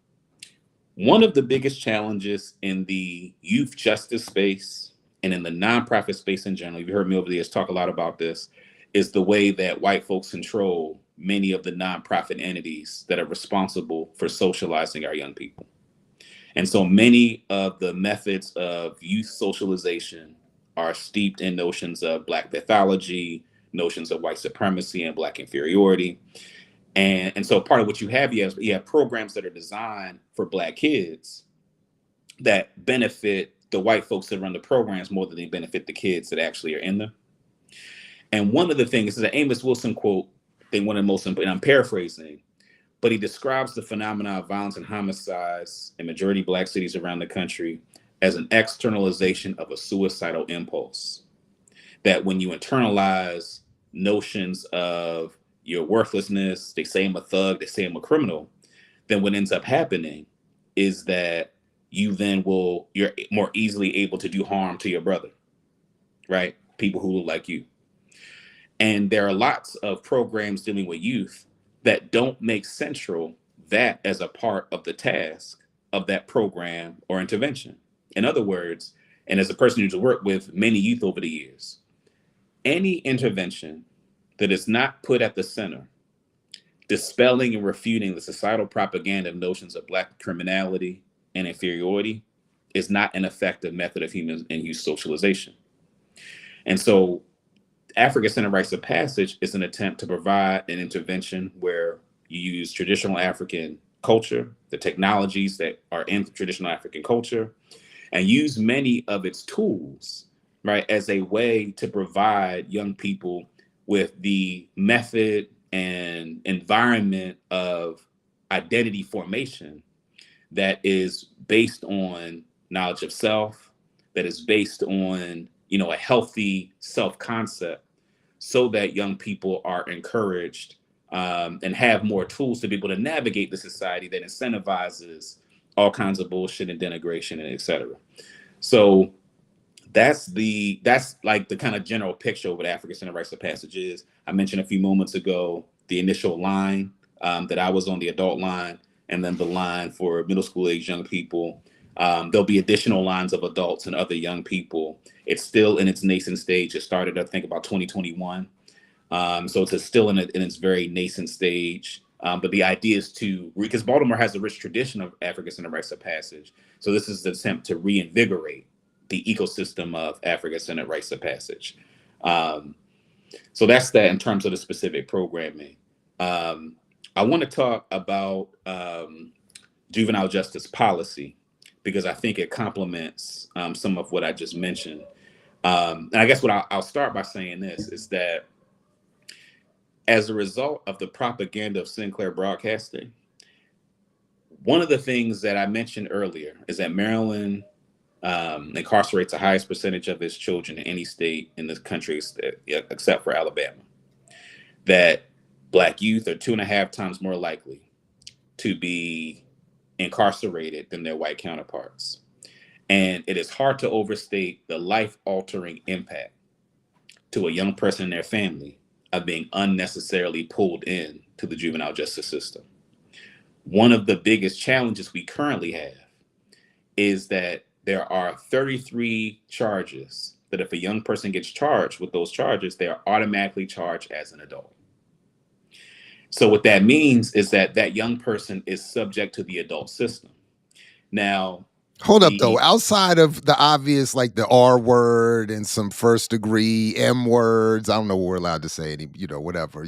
One of the biggest challenges in the youth justice space and in the nonprofit space in general, you've heard me over the years talk a lot about this, is the way that white folks control many of the nonprofit entities that are responsible for socializing our young people. And so many of the methods of youth socialization are steeped in notions of Black pathology, notions of white supremacy and Black inferiority. And so part of what you have programs that are designed for Black kids that benefit the white folks that run the programs more than they benefit the kids that actually are in them. And one of the things is an Amos Wilson quote, I think one of the most important, I'm paraphrasing, but he describes the phenomena of violence and homicides in majority Black cities around the country as an externalization of a suicidal impulse. That when you internalize notions of your worthlessness, they say I'm a thug, they say I'm a criminal, then what ends up happening is that you're more easily able to do harm to your brother, right? People who look like you. And there are lots of programs dealing with youth that don't make central that as a part of the task of that program or intervention. In other words, and as a person who's worked with many youth over the years, any intervention that is not put at the center, dispelling and refuting the societal propaganda of notions of Black criminality and inferiority, is not an effective method of human and youth socialization. And so African Center Rites of Passage is an attempt to provide an intervention where you use traditional African culture, the technologies that are in traditional African culture, and use many of its tools, right, as a way to provide young people with the method and environment of identity formation that is based on knowledge of self, that is based on, a healthy self-concept, so that young people are encouraged and have more tools to be able to navigate the society that incentivizes all kinds of bullshit and denigration and et cetera. So that's like the kind of general picture of what African Center Rites of Passage is. I mentioned a few moments ago the initial line that I was on, the adult line, and then the line for middle school age young people. There'll be additional lines of adults and other young people. It's still in its nascent stage. It started, I think, about 2021. So it's still in its very nascent stage. But the idea is because Baltimore has a rich tradition of African Center Rites of Passage. So this is the attempt to reinvigorate the ecosystem of African Center Rites of Passage. Um, so that's that in terms of the specific programming. I want to talk about juvenile justice policy, because I think it complements some of what I just mentioned. And I guess what I'll start by saying this is that as a result of the propaganda of Sinclair Broadcasting, one of the things that I mentioned earlier is that Maryland incarcerates the highest percentage of its children in any state in this country except for Alabama. That Black youth are 2.5 times more likely to be incarcerated than their white counterparts. And it is hard to overstate the life-altering impact to a young person and their family of being unnecessarily pulled in to the juvenile justice system. One of the biggest challenges we currently have is that there are 33 charges that if a young person gets charged with those charges, they are automatically charged as an adult. So what that means is that that young person is subject to the adult system. Now, Hold up though. the Outside of the obvious, like the R word and some first degree M words, I don't know what we're allowed to say. Any, whatever.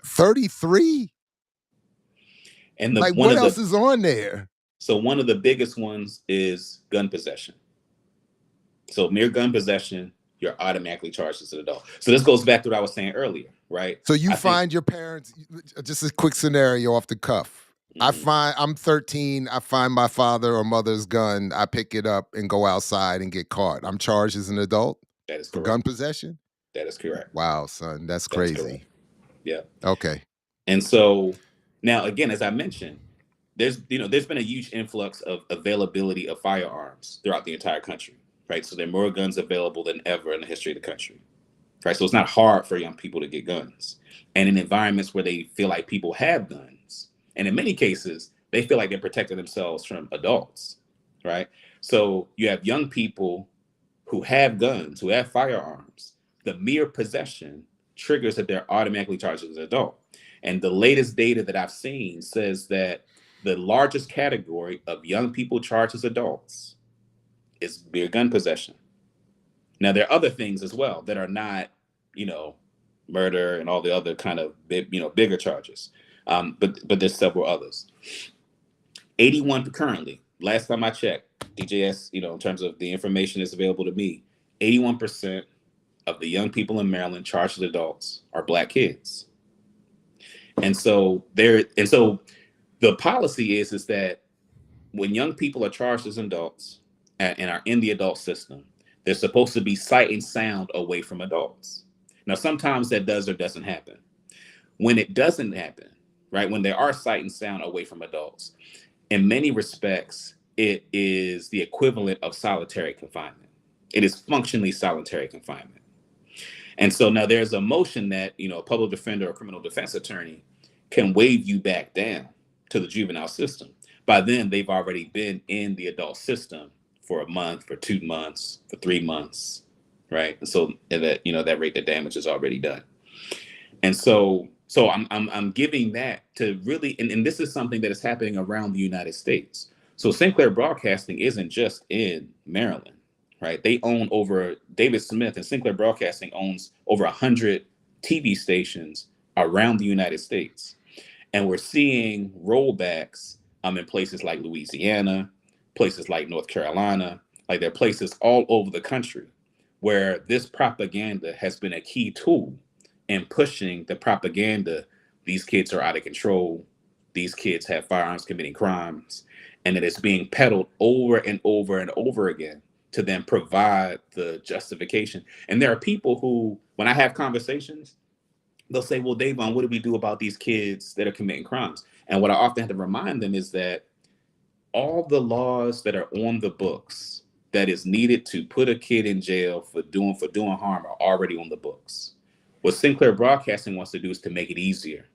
33. and the Like, one what of else the is on there? so one of the biggest ones is gun possession. So mere gun possession, you're automatically charged as an adult. So this goes back to what I was saying earlier, right? So you I think find your parents. Just a quick scenario off the cuff. mhm, I'm 13. I find my father or mother's gun. I pick it up and go outside and get caught. I'm charged as an adult that is for gun correct. possession. That is correct. Wow, son, that's That is correct. crazy. Yeah. Okay. And so now again, as I mentioned, there's been a huge influx of availability of firearms throughout the entire country, right? So there are more guns available than ever in the history of the country, right? So it's not hard for young people to get guns. And in environments where they feel like people have guns, and in many cases, they feel like they're protecting themselves from adults, right? So you have young people who have guns, who have firearms. The mere possession triggers that they're automatically charged as an adult. And the latest data that I've seen says that the largest category of young people charged as adults is mere gun possession. Now there are other things as well that are not, you know, murder and all the other kind of bigger charges. But there's several others. 81 currently. Last time I checked, DJS, in terms of the information that's available to me, 81% of the young people in Maryland charged as adults are Black kids. And so the policy is that when young people are charged as adults and are in the adult system, they're supposed to be sight and sound away from adults. Now, sometimes that does or doesn't happen. When it doesn't happen, right, when they are sight and sound away from adults, in many respects, it is the equivalent of solitary confinement. It is functionally solitary confinement. And so now there's a motion that, a public defender or criminal defense attorney can wave you back down to the juvenile system. By then, they've already been in the adult system for a month, for 2 months, for 3 months, right? And so that rate of damage is already done. And so I'm giving that to really, and this is something that is happening around the United States. So Sinclair Broadcasting isn't just in Maryland, right? They own David Smith and Sinclair Broadcasting owns over 100 TV stations around the United States. And we're seeing rollbacks in places like Louisiana, places like North Carolina, like there are places all over the country where this propaganda has been a key tool in pushing the propaganda. These kids are out of control. These kids have firearms committing crimes, and that it's being peddled over and over and over again to then provide the justification. And there are people who, when I have conversations, they'll say, well, Dayvon, what do we do about these kids that are committing crimes? And what I often have to remind them is that all the laws that are on the books that is needed to put a kid in jail for doing harm are already on the books. What Sinclair Broadcasting wants to do is to make it easier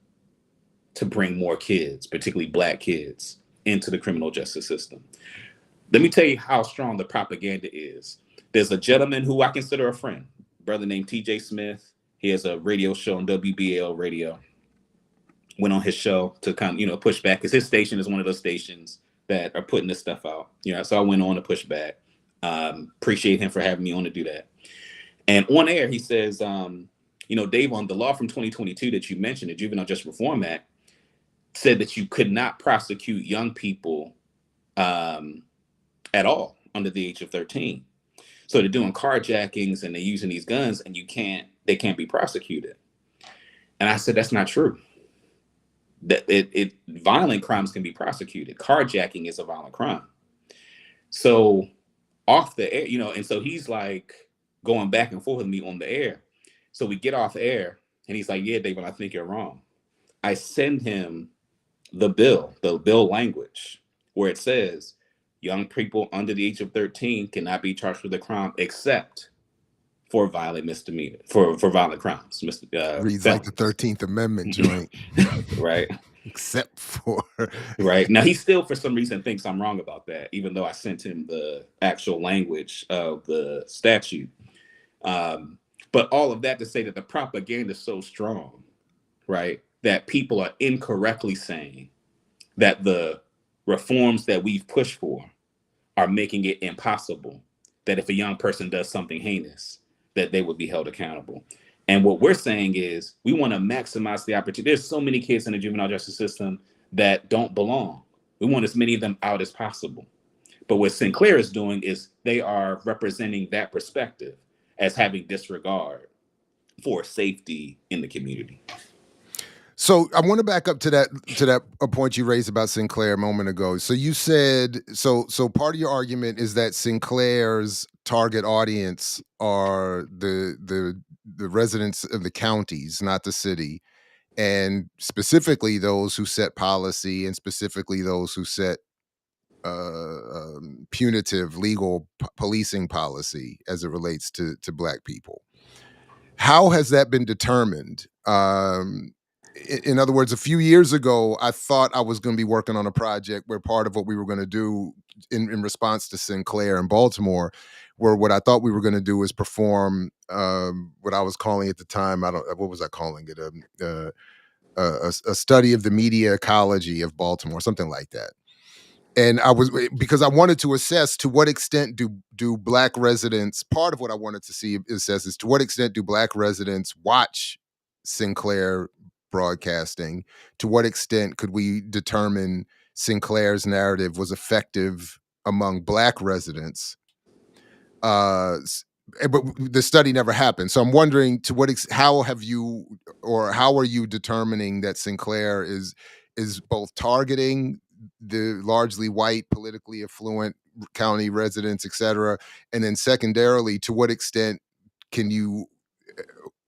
to bring more kids, particularly Black kids, into the criminal justice system. Let me tell you how strong the propaganda is. There's a gentleman who I consider a friend, a brother named TJ Smith. He has a radio show on WBAL radio. Went on his show to kind of, push back, because his station is one of those stations that are putting this stuff out. So I went on to push back. Appreciate him for having me on to do that. And on air, he says, Dayvon, the law from 2022 that you mentioned, the Juvenile Justice Reform Act, said that you could not prosecute young people at all under the age of 13. So they're doing carjackings and they're using these guns, and they can't be prosecuted. And I said, that's not true. That violent crimes can be prosecuted. Carjacking is a violent crime. So off the air, and so he's like going back and forth with me on the air. So we get off air and he's like, yeah, David, I think you're wrong. I send him the bill language where it says young people under the age of 13 cannot be charged with a crime except for violent misdemeanor, for violent crimes. Reads like the 13th Amendment joint. Right. Except for. Right. Now, he still, for some reason, thinks I'm wrong about that, even though I sent him the actual language of the statute. But all of that to say that the propaganda is so strong, right, that people are incorrectly saying that the reforms that we've pushed for are making it impossible that if a young person does something heinous, that they would be held accountable. And what we're saying is we want to maximize the opportunity. There's so many kids in the juvenile justice system that don't belong. We want as many of them out as possible. But what Sinclair is doing is they are representing that perspective as having disregard for safety in the community. So I want to back up to that a point you raised about Sinclair a moment ago. So you said so part of your argument is that Sinclair's target audience are the residents of the counties, not the city, and specifically those who set policy, and specifically those who set punitive legal policing policy as it relates to Black people. How has that been determined? In other words, a few years ago, I thought I was going to be working on a project where part of what we were going to do in response to Sinclair in Baltimore, where what I thought we were going to do is perform what I was calling at the time. I don't. What was I calling it? A study of the media ecology of Baltimore, something like that. And I was because I wanted to assess to what extent do Black residents. Part of what I wanted to see assess is to what extent do Black residents watch Sinclair broadcasting. To what extent could we determine Sinclair's narrative was effective among Black residents? But the study never happened. So I'm wondering to what how have you or how are you determining that Sinclair is both targeting the largely white, politically affluent county residents, et cetera, and then secondarily, to what extent can you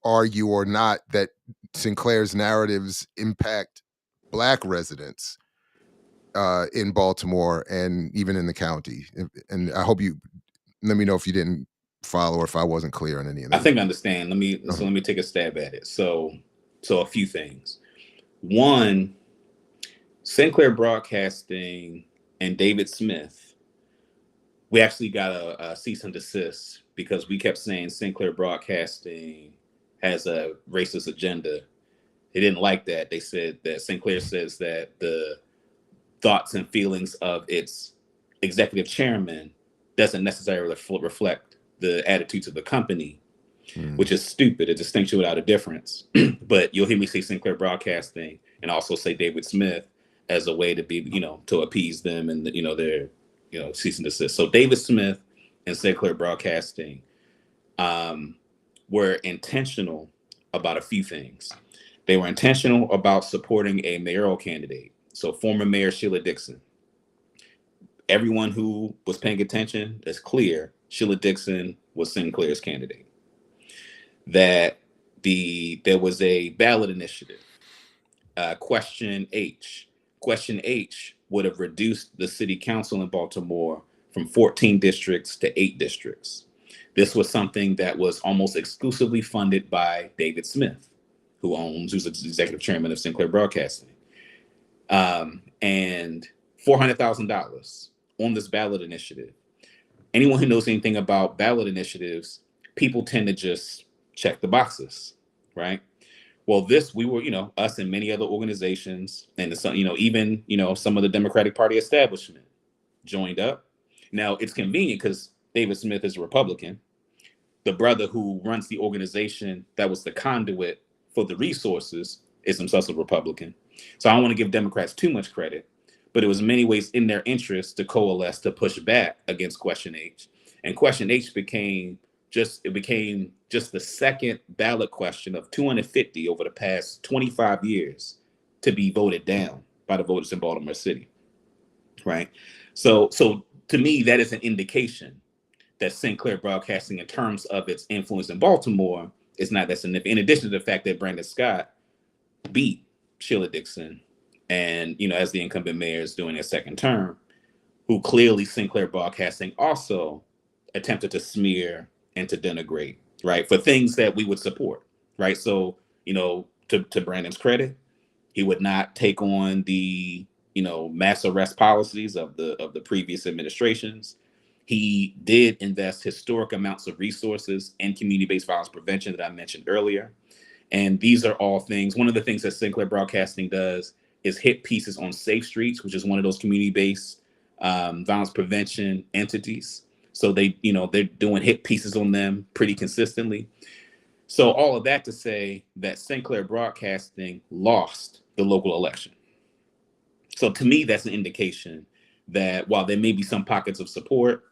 argue or not that Sinclair's narratives impact Black residents in Baltimore and even in the county? And I hope you let me know if you didn't follow or if I wasn't clear on any of I that. think I understand. Let me take a stab at it. So a few things. One, Sinclair Broadcasting and David Smith, we actually got a cease and desist because we kept saying Sinclair Broadcasting has a racist agenda. They didn't like that. They said that Sinclair says that the thoughts and feelings of its executive chairman doesn't necessarily reflect the attitudes of the company, which is stupid, a distinction without a difference. But you'll hear me say Sinclair Broadcasting and also say David Smith as a way to be, to appease them and, their, cease and desist. So David Smith and Sinclair Broadcasting were intentional about a few things. They were intentional about supporting a mayoral candidate. So former Mayor Sheila Dixon. Everyone who was paying attention, it's clear Sheila Dixon was Sinclair's candidate. That there was a ballot initiative, Question H. Question H would have reduced the city council in Baltimore from 14 districts to 8 districts. This was something that was almost exclusively funded by David Smith, who's the executive chairman of Sinclair Broadcasting. And $400,000 on this ballot initiative. Anyone who knows anything about ballot initiatives, people tend to just check the boxes, right? Well, we were, us and many other organizations, and even, some of the Democratic Party establishment joined up. Now, it's convenient because David Smith is a Republican. The brother who runs the organization that was the conduit for the resources is himself a Republican. So I don't want to give Democrats too much credit, but it was in many ways in their interest to coalesce to push back against Question H. And Question H became just the second ballot question of 250 over the past 25 years to be voted down by the voters in Baltimore City, right? So to me, that is an indication that Sinclair Broadcasting, in terms of its influence in Baltimore, is not that significant. In addition to the fact that Brandon Scott beat Sheila Dixon and, as the incumbent mayor is doing a second term, who clearly Sinclair Broadcasting also attempted to smear and to denigrate, right, for things that we would support, right? So, to Brandon's credit, he would not take on the, mass arrest policies of the previous administrations. He did invest historic amounts of resources in community-based violence prevention that I mentioned earlier. And these are all things. One of the things that Sinclair Broadcasting does is hit pieces on Safe Streets, which is one of those community-based violence prevention entities. So they're doing hit pieces on them pretty consistently. So all of that to say that Sinclair Broadcasting lost the local election. So to me, that's an indication that while there may be some pockets of support,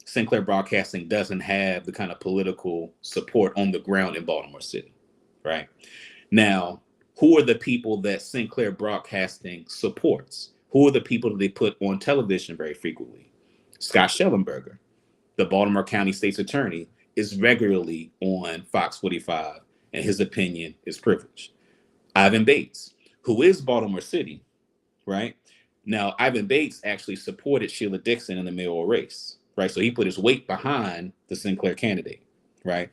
Sinclair Broadcasting doesn't have the kind of political support on the ground in Baltimore City, right? Now, who are the people that Sinclair Broadcasting supports? Who are the people that they put on television very frequently? Scott Schellenberger, the Baltimore County State's Attorney, is regularly on Fox 45, and his opinion is privileged. Ivan Bates, who is Baltimore City, right? Now, Ivan Bates actually supported Sheila Dixon in the mayoral race, right? So he put his weight behind the Sinclair candidate, right?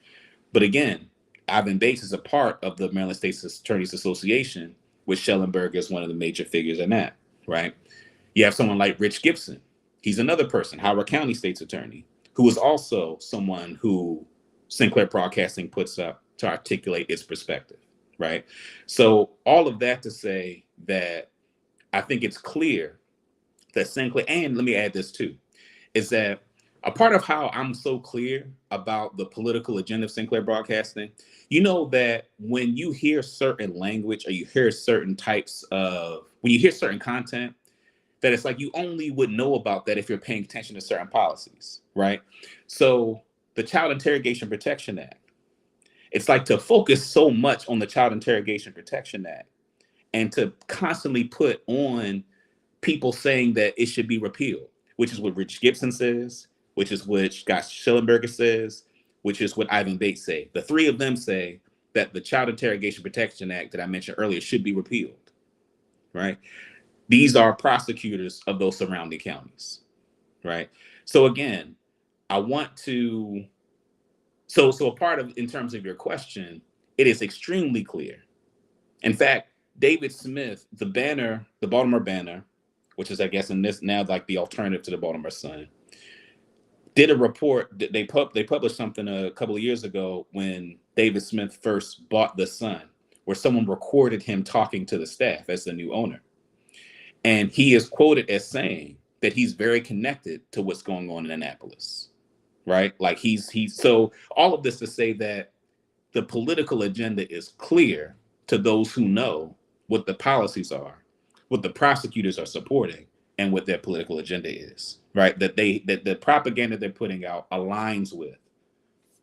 But again, Ivan Bates is a part of the Maryland State Attorneys Association, with Schellenberg as one of the major figures in that, right? You have someone like Rich Gibson. He's another person, Howard County State's Attorney, who is also someone who Sinclair Broadcasting puts up to articulate its perspective, right? So all of that to say that I think it's clear that Sinclair, and let me add this too, is that a part of how I'm so clear about the political agenda of Sinclair Broadcasting, you know that when you hear certain language or you hear certain types of, when you hear certain content, that it's like you only would know about that if you're paying attention to certain policies, right? So the Child Interrogation Protection Act, it's like to focus so much on the Child Interrogation Protection Act and to constantly put on people saying that it should be repealed, which is what Rich Gibson says, which is what Scott Schellenberger says, which is what Ivan Bates say. The three of them say that the Child Interrogation Protection Act that I mentioned earlier should be repealed, right? These are prosecutors of those surrounding counties, right? So again, I want to, so a part of, in terms of your question, it is extremely clear. In fact, David Smith, the Banner, the Baltimore Banner, which is, I guess, in this now like the alternative to the Baltimore Sun, did a report. They published something a couple of years ago when David Smith first bought the Sun, where someone recorded him talking to the staff as the new owner, and he is quoted as saying that he's very connected to what's going on in Annapolis, right? Like he's so all of this to say that the political agenda is clear to those who know what the policies are, what the prosecutors are supporting, and what their political agenda is, right? That the propaganda they're putting out aligns with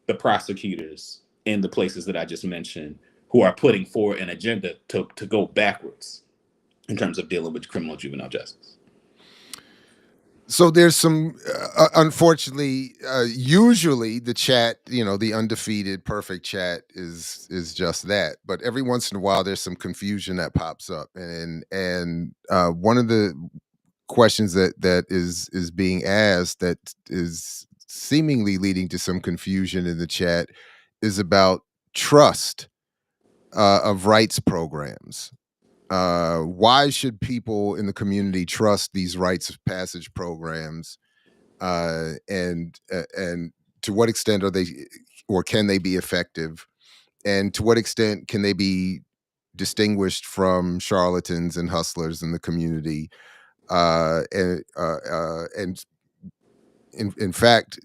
the prosecutors in the places that I just mentioned, who are putting forward an agenda to go backwards in terms of dealing with criminal juvenile justice. So there's some, unfortunately, usually the chat, the undefeated perfect chat is just that. But every once in a while, there's some confusion that pops up, and one of the questions that is being asked that is seemingly leading to some confusion in the chat is about trust of rights programs. Why should people in the community trust these rites of passage programs, and to what extent are they, or can they be effective, and to what extent can they be distinguished from charlatans and hustlers in the community, and in fact,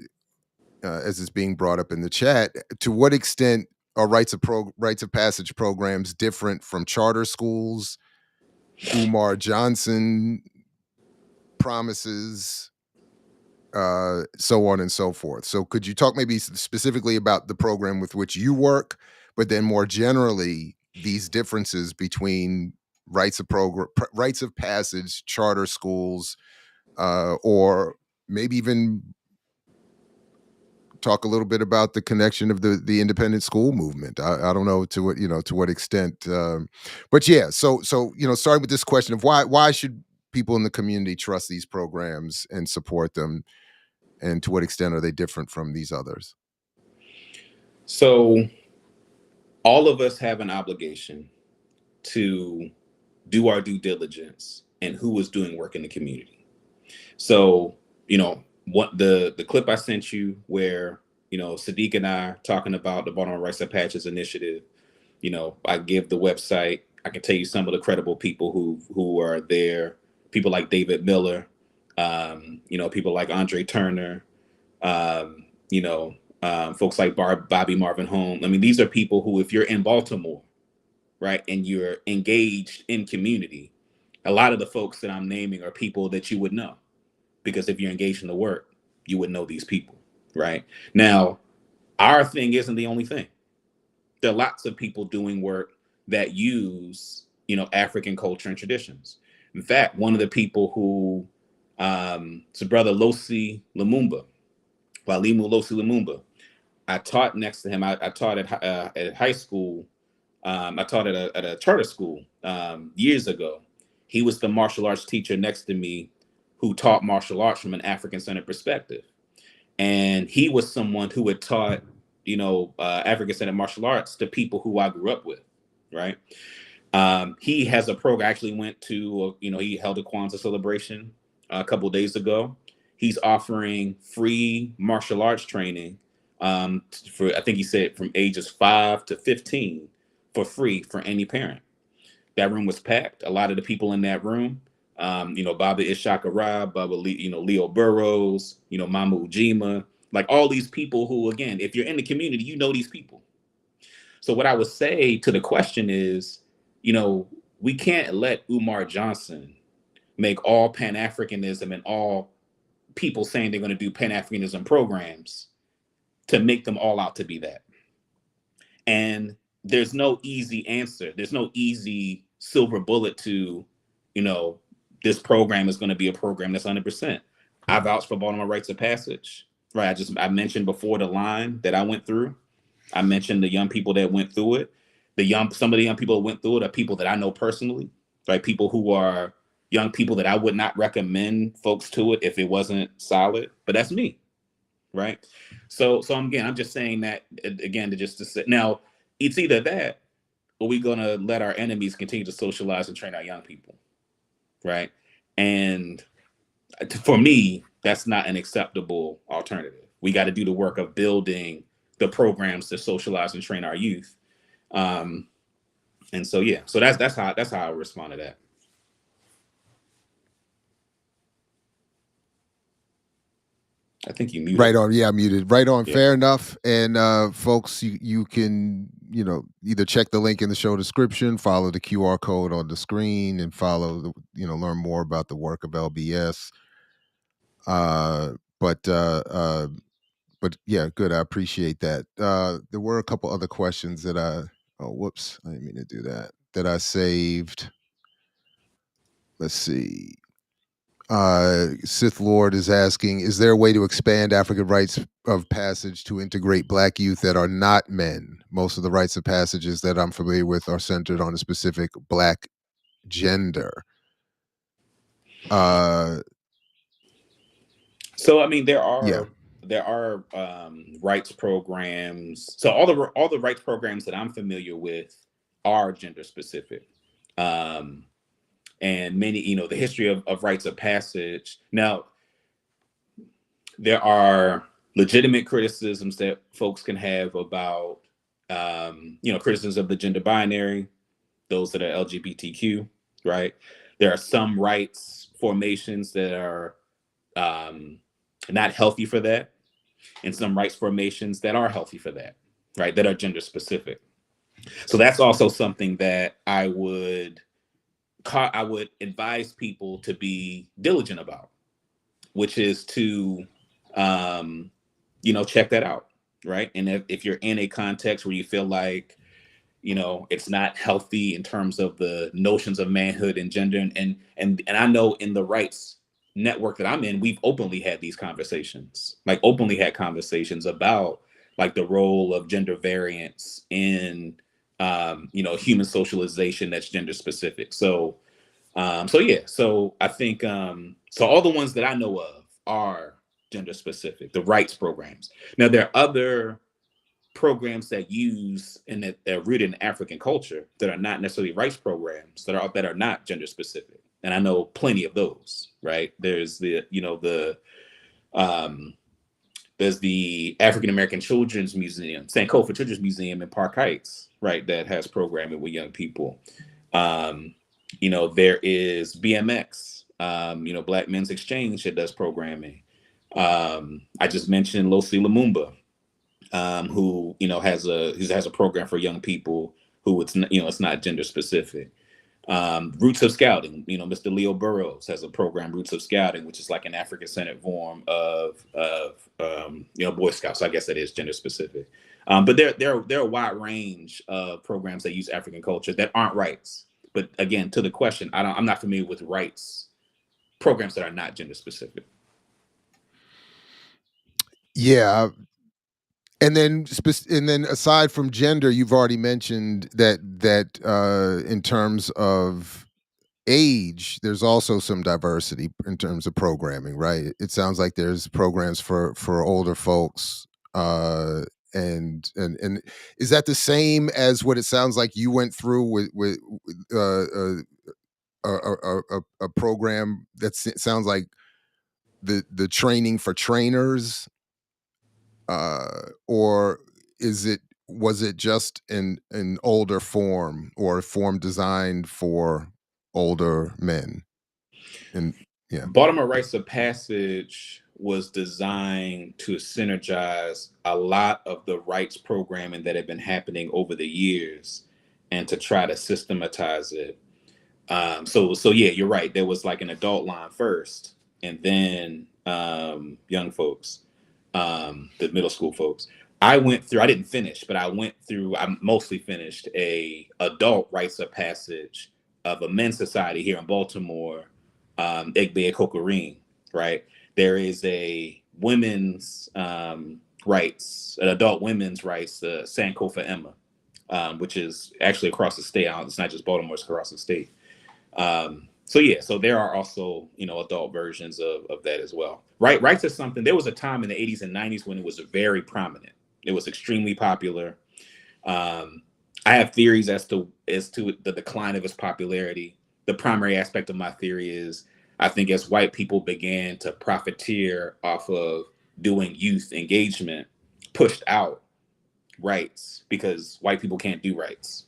as is being brought up in the chat, to what extent are rites of passage programs different from charter schools, Umar Johnson promises, so on and so forth. So could you talk maybe specifically about the program with which you work, but then more generally these differences between rites of passage, charter schools, or maybe even talk a little bit about the connection of the independent school movement. I don't know to what, to what extent, but yeah. So starting with this question of why should people in the community trust these programs and support them, and to what extent are they different from these others? So all of us have an obligation to do our due diligence and who is doing work in the community. So, what the clip I sent you where, Sadiq and I are talking about the Baltimore Rights and Patches initiative, I give the website, I can tell you some of the credible people who are there, people like David Miller, people like Andre Turner, folks like Bobby Marvin Holmes. I mean, these are people who, if you're in Baltimore, right, and you're engaged in community, a lot of the folks that I'm naming are people that you would know, because if you're engaged in the work, you would know these people, right? Now, our thing isn't the only thing. There are lots of people doing work that use, African culture and traditions. In fact, one of the people who, it's a brother Losi Lumumba, Walimu Losi Lumumba. I taught next to him. I taught at high school I taught at a charter school years ago. He was the martial arts teacher next to me who taught martial arts from an African centered perspective. And he was someone who had taught, African centered martial arts to people who I grew up with, right? He has a program. I actually went to, he held a Kwanzaa celebration a couple of days ago. He's offering free martial arts training for, I think he said, from ages 5 to 15 for free for any parent. That room was packed. A lot of the people in that room, Baba Ishaka Rab, Leo Burrows, Mama Ujima, like all these people who, again, if you're in the community, you know these people. So what I would say to the question is, we can't let Umar Johnson make all Pan Africanism and all people saying they're going to do Pan Africanism programs to make them all out to be that. And there's no easy answer. There's no easy silver bullet to, you know, this program is going to be a program that's 100%. I vouch for Baltimore Rites of Passage, right? I mentioned before the line that I went through. I mentioned the young people that went through it. Some of the young people that went through it are people that I know personally, right? People who are young people that I would not recommend folks to it if it wasn't solid. But that's me, right? So I'm just saying that again to say now it's either that or we're gonna let our enemies continue to socialize and train our young people, right? And for me, that's not an acceptable alternative. We got to do the work of building the programs to socialize and train our youth. Um, and so yeah, so that's how I respond to that. I think you muted. Right on. Yeah, I muted. Right on. Yeah. Fair enough. And folks, you can, either check the link in the show description, follow the QR code on the screen, and follow learn more about the work of LBS. Uh but uh uh but yeah, good. I appreciate that. There were a couple other questions that whoops, I didn't mean to do that. That I saved. Let's see. Sith Lord is asking, is there a way to expand African rites of passage to integrate Black youth that are not men? Most of the rites of passages that I'm familiar with are centered on a specific Black gender. Uh, So I mean, yeah, there are rights programs. So all the rights programs that I'm familiar with are gender specific. Um, and many, the history of rites of passage. Now, there are legitimate criticisms that folks can have about, criticisms of the gender binary, those that are LGBTQ, right? There are some rights formations that are um, not healthy for that, and some rights formations that are healthy for that, right? That are gender specific. So that's also something that I would advise people to be diligent about, which is to, um, check that out, right? And if you're in a context where you feel like, it's not healthy in terms of the notions of manhood and gender, and I know in the rights network that I'm in, we've openly had these conversations, like openly had conversations about like the role of gender variance in, human socialization that's gender specific. So yeah, so I think so all the ones that I know of are gender specific, the rights programs. Now there are other programs that use and that are rooted in African culture that are not necessarily rights programs that are not gender specific. And I know plenty of those, right? Um there's the African American Children's Museum, Sankofa Children's Museum in Park Heights, right, that has programming with young people. Um, there is BMX, Black Men's Exchange that does programming. I just mentioned Losi Lumumba, who has a program for young people who it's not gender specific. Roots of Scouting, Mr. Leo Burrows has a program, Roots of Scouting, which is like an African centered form of Boy Scouts. So I guess that is gender specific. But there are a wide range of programs that use African culture that aren't rights. But again, to the question, I'm not familiar with rights programs that are not gender specific. yeah. And then aside from gender, you've already mentioned that in terms of age, there's also some diversity in terms of programming, right? It sounds like there's programs for older folks, uh, and is that the same as what it sounds like you went through with a program that sounds like the training for trainers, or is it was it just an older form or a form designed for older men? And yeah, Baltimore Rites of Passage was designed to synergize a lot of the rights programming that had been happening over the years and to try to systematize it. So yeah, you're right. There was like an adult line first, and then young folks, the middle school folks. I went through. I didn't finish, but I went through. I mostly finished a adult rites of passage of a men's society here in Baltimore, Egbe Kokoreen. Right, there is a women's rights, an adult women's rights, Sankofa Emma, which is actually across the state. It's not just Baltimore; it's across the state. So yeah, so there are also adult versions of that as well. Rights is something. There was a time in the 80s and 90s when it was very prominent. It was extremely popular. Um, I have theories as to the decline of its popularity. The primary aspect of my theory is I think as white people began to profiteer off of doing youth engagement, pushed out rights because white people can't do rights.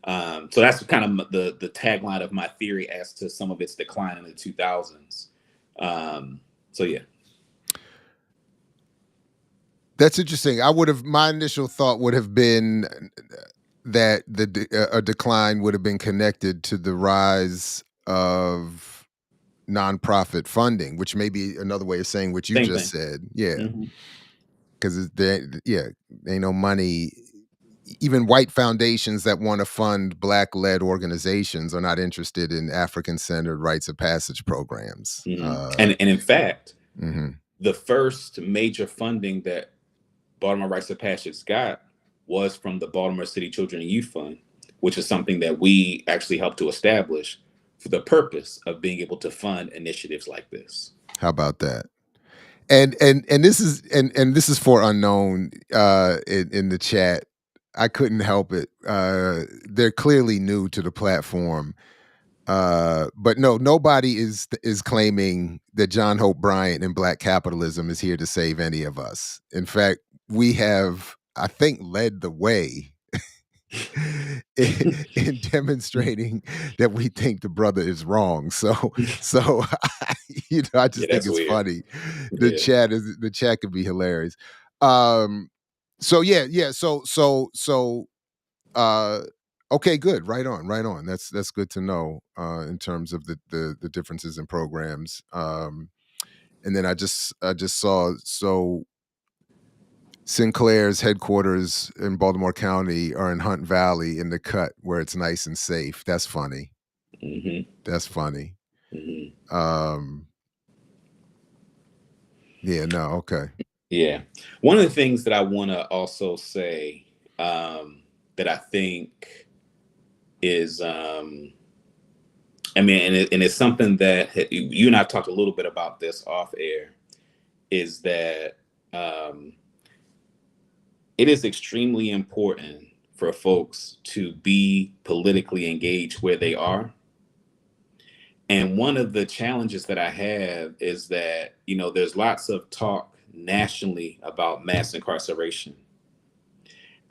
So that's kind of the tagline of my theory as to some of its decline in the 2000s. So yeah. that's interesting. My initial thought would have been that a decline would have been connected to the rise of nonprofit funding, which may be another way of saying what you Same just thing. said. Yeah, Hmm. because yeah, ain't no money. Even white foundations that want to fund black-led organizations are not interested in African-centered rites of passage programs. Hmm. And in fact, Mhm. the first major funding that Baltimore Rites of Passage got was from the Baltimore City Children and Youth Fund, which is something that we actually helped to establish for the purpose of being able to fund initiatives like this. How about that? And this is for unknown in the chat. I couldn't help it. They're clearly new to the platform. But no, nobody is claiming that John Hope Bryant and black capitalism is here to save any of us. In fact, we have, I think, led the way in demonstrating that we think the brother is wrong. So I Yeah, just think that's it's weird. funny. Yeah. The chat could be hilarious. Um, so yeah. Uh, okay, good. Right on, right on. That's good to know in terms of the differences in programs. And then I just saw Sinclair's headquarters in Baltimore County are in Hunt Valley in the Cut, where it's nice and safe. That's funny. Hmm. That's funny. Hmm. Um, yeah, no, okay. Yeah. One of the things that I want to also say, that I think is, I mean, and it's something that you and I talked a little bit about this off air, is that um, it is extremely important for folks to be politically engaged where they are. And one of the challenges that I have is that, there's lots of talk nationally about mass incarceration.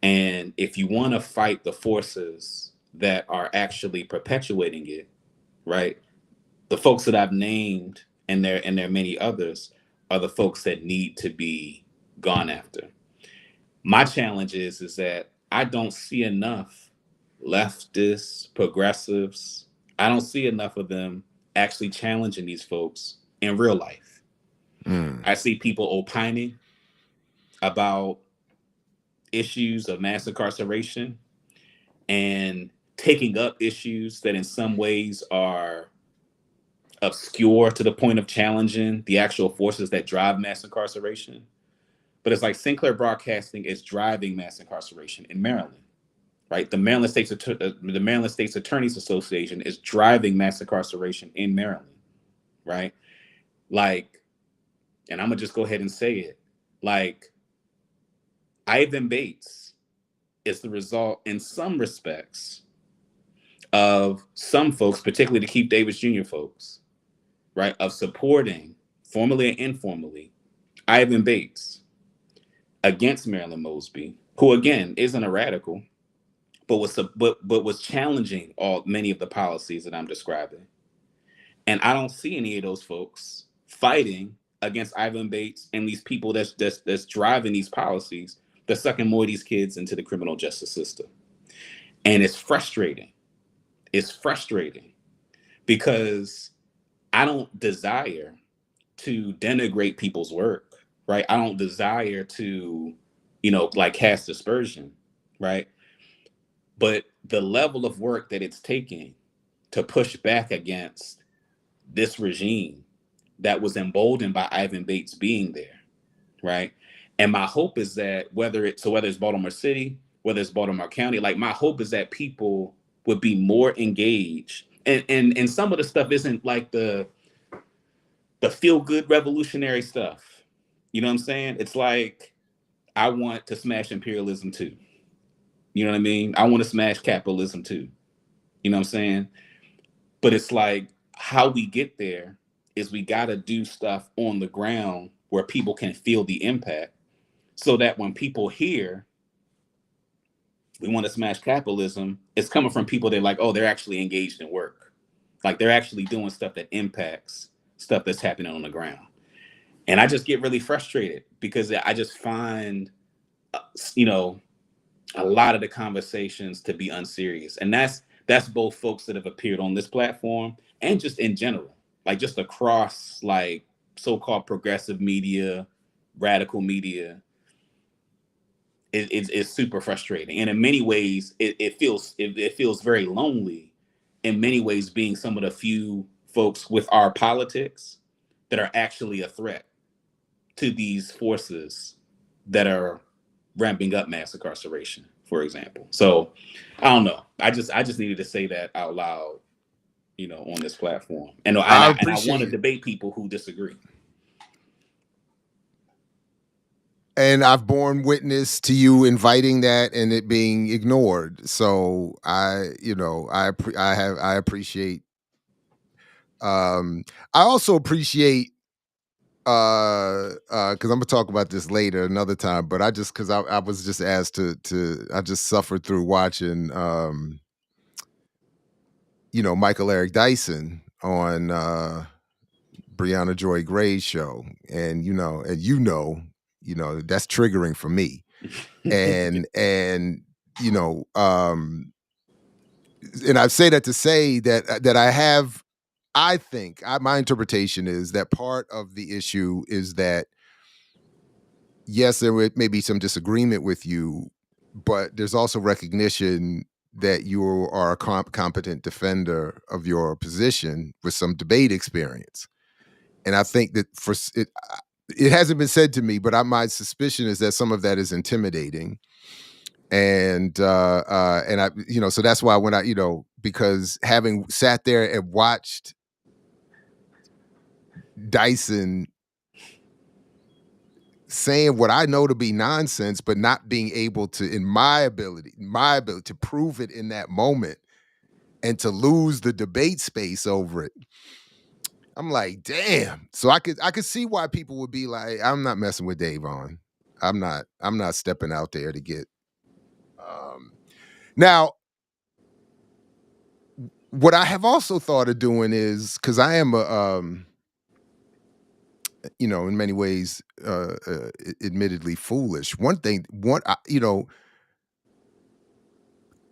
And if you want to fight the forces that are actually perpetuating it, right? The folks that I've named, and there are many others, are the folks that need to be gone after. My challenge is that I don't see enough leftists, progressives. I don't see enough of them actually challenging these folks in real life. Mm, I see people opining about issues of mass incarceration and taking up issues that in some ways are obscure to the point of challenging the actual forces that drive mass incarceration. But it's like Sinclair Broadcasting is driving mass incarceration in Maryland, right? The Maryland States Attorneys Association is driving mass incarceration in Maryland, right? Like, and I'm gonna just go ahead and say it, like Ivan Bates is the result, in some respects, of some folks, particularly the Keith Davis Jr. folks, right, of supporting, formally and informally, Ivan Bates against Marilyn Mosby, who again isn't a radical, but was challenging all many of the policies that I'm describing. And I don't see any of those folks fighting against Ivan Bates and these people that's driving these policies, that's sucking more of these kids into the criminal justice system. And it's frustrating. It's frustrating because I don't desire to denigrate people's work, right? I don't desire to, like cast aspersion, right? But the level of work that it's taking to push back against this regime that was emboldened by Ivan Bates being there, right? And my hope is that whether it's Baltimore City, whether it's Baltimore County, like my hope is that people would be more engaged. And some of the stuff isn't like the feel good revolutionary stuff. You know what I'm saying? It's like I want to smash imperialism too. You know what I mean? I want to smash capitalism too. You know what I'm saying? But it's like how we get there is we got to do stuff on the ground where people can feel the impact so that when people hear we want to smash capitalism, it's coming from people that like, oh, they're actually engaged in work. Like they're actually doing stuff that impacts stuff that's happening on the ground. And I just get really frustrated because I just find, uh, you know, a lot of the conversations to be unserious. And that's both folks that have appeared on this platform and just in general, like just across like so-called progressive media, radical media. It's super frustrating, and in many ways, it feels very lonely. In many ways, being some of the few folks with our politics that are actually a threat to these forces that are ramping up mass incarceration, for example. So I don't know. I just needed to say that out loud, on this platform. I And I want appreciate to it. debate people who disagree. And I've borne witness to you inviting that and it being ignored. So I appreciate. Um, I also appreciate because I'm gonna talk about this later another time. But because I was just asked to I just suffered through watching Michael Eric Dyson on Brianna Joy Gray's show, and that's triggering for me. And you know um and I say that to say that I think my interpretation is that part of the issue is that yes, may be some disagreement with you, but there's also recognition that you are a competent defender of your position with some debate experience. And I think that it hasn't been said to me, but my suspicion is that some of that is intimidating. And I, so that's why when because having sat there and watched Dyson saying what I know to be nonsense, but not being able to, in my ability to prove it in that moment and to lose the debate space over it. I'm like, damn. So I could see why people would be like, I'm not messing with Dayvon. I'm not stepping out there to get now. What I have also thought of doing is because I am in many ways, admittedly foolish. One thing,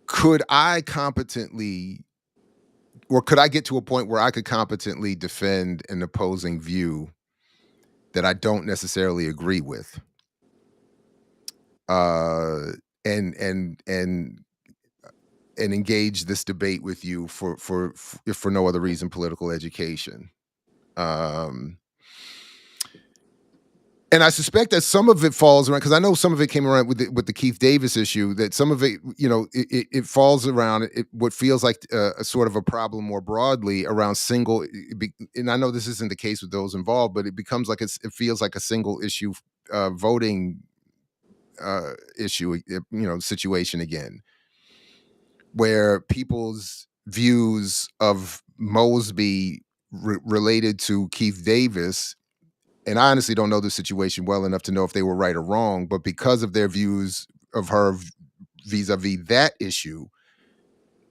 could I competently, or could I get to a point where I could competently defend an opposing view that I don't necessarily agree with, uh, and and and and engage this debate with you if for no other reason, political education. Um, and I suspect that some of it falls around, because I know some of it came around with the Keith Davis issue. That some of it, it falls around what feels like a sort of a problem more broadly around single. And I know this isn't the case with those involved, but it becomes like it feels like a single issue voting issue, situation again, where people's views of Mosby related to Keith Davis, and I honestly don't know the situation well enough to know if they were right or wrong, but because of their views of her vis-a-vis that issue,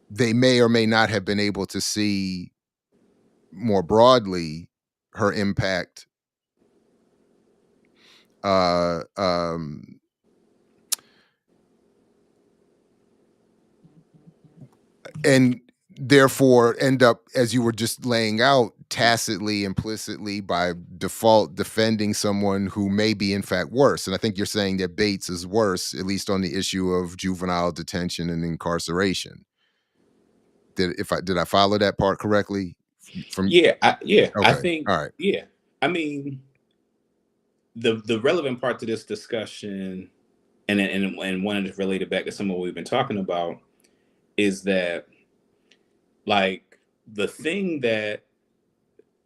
they may or may not have been able to see more broadly her impact uh um and therefore end up, as you were just laying out, tacitly, implicitly, by default, defending someone who may be in fact worse. And I think you're saying that Bates is worse, at least on the issue of juvenile detention and incarceration. Did I follow that part correctly? From I Okay, think, all right. yeah. I mean, the relevant part to this discussion, and one of it related back to some of what we've been talking about, is that, like, the thing that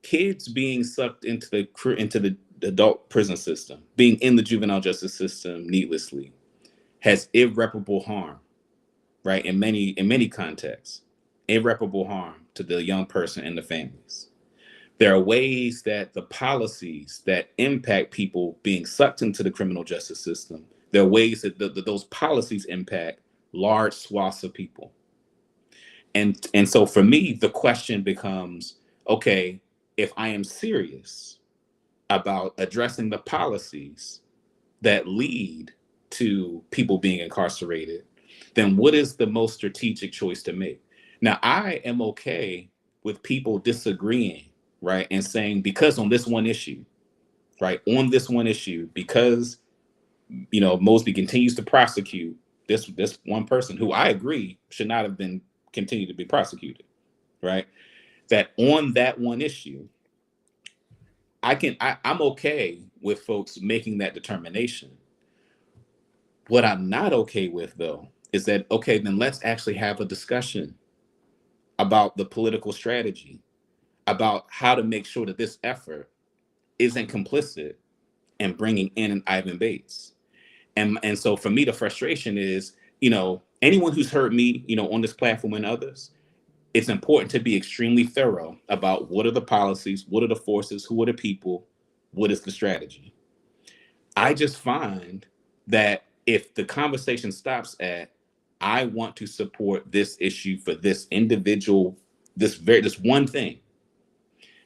kids being sucked into the adult prison system, being in the juvenile justice system needlessly, has irreparable harm, right? In many contexts, irreparable harm to the young person and the families. There are ways that the policies that impact people being sucked into the criminal justice system, there are ways that those policies impact large swaths of people. And so for me, the question becomes, okay, if I am serious about addressing the policies that lead to people being incarcerated, then what is the most strategic choice to make? Now, I am okay with people disagreeing, right? And saying, because on this one issue, right? On this one issue, because Mosby continues to prosecute this one person who I agree should not have been continued to be prosecuted, right? That on that one issue, I'm okay with folks making that determination. What I'm not okay with, though, is that, okay, then let's actually have a discussion about the political strategy, about how to make sure that this effort isn't complicit in bringing in an Ivan Bates. And so for me, the frustration is, anyone who's heard me, on this platform and others, it's important to be extremely thorough about what are the policies, what are the forces, who are the people, what is the strategy. I just find that if the conversation stops at, I want to support this issue for this individual, this one thing,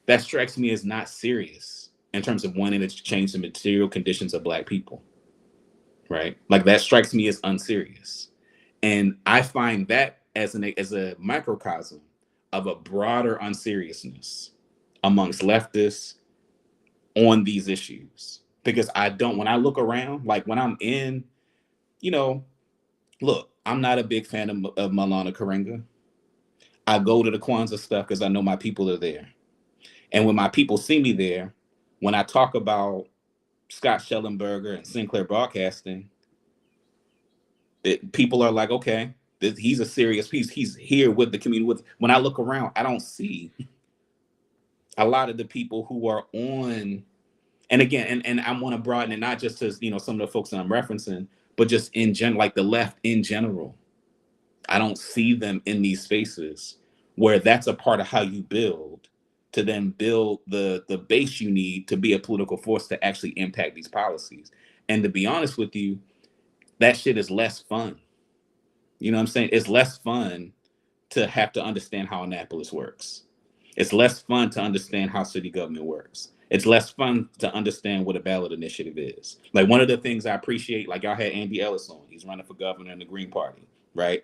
that strikes me as not serious in terms of wanting to change the material conditions of Black people, right? Like, that strikes me as unserious. And I find that as a microcosm of a broader unseriousness amongst leftists on these issues. Because when I look around, like when I'm in, you know, look, I'm not a big fan of Malana Karenga. I go to the Kwanzaa stuff because I know my people are there. And when my people see me there, when I talk about Scott Schellenberger and Sinclair Broadcasting, people are like, okay, he's a serious piece. He's here with the community. When I look around, I don't see a lot of the people who are on. And again, and I want to broaden it, not just to some of the folks that I'm referencing, but just in general, like the left in general. I don't see them in these spaces where that's a part of how you build to then build the base you need to be a political force to actually impact these policies. And to be honest with you, that shit is less fun. You know what I'm saying? It's less fun to have to understand how Annapolis works. It's less fun to understand how city government works. It's less fun to understand what a ballot initiative is. Like, one of the things I appreciate, like, y'all had Andy Ellis on. He's running for governor in the Green Party, right?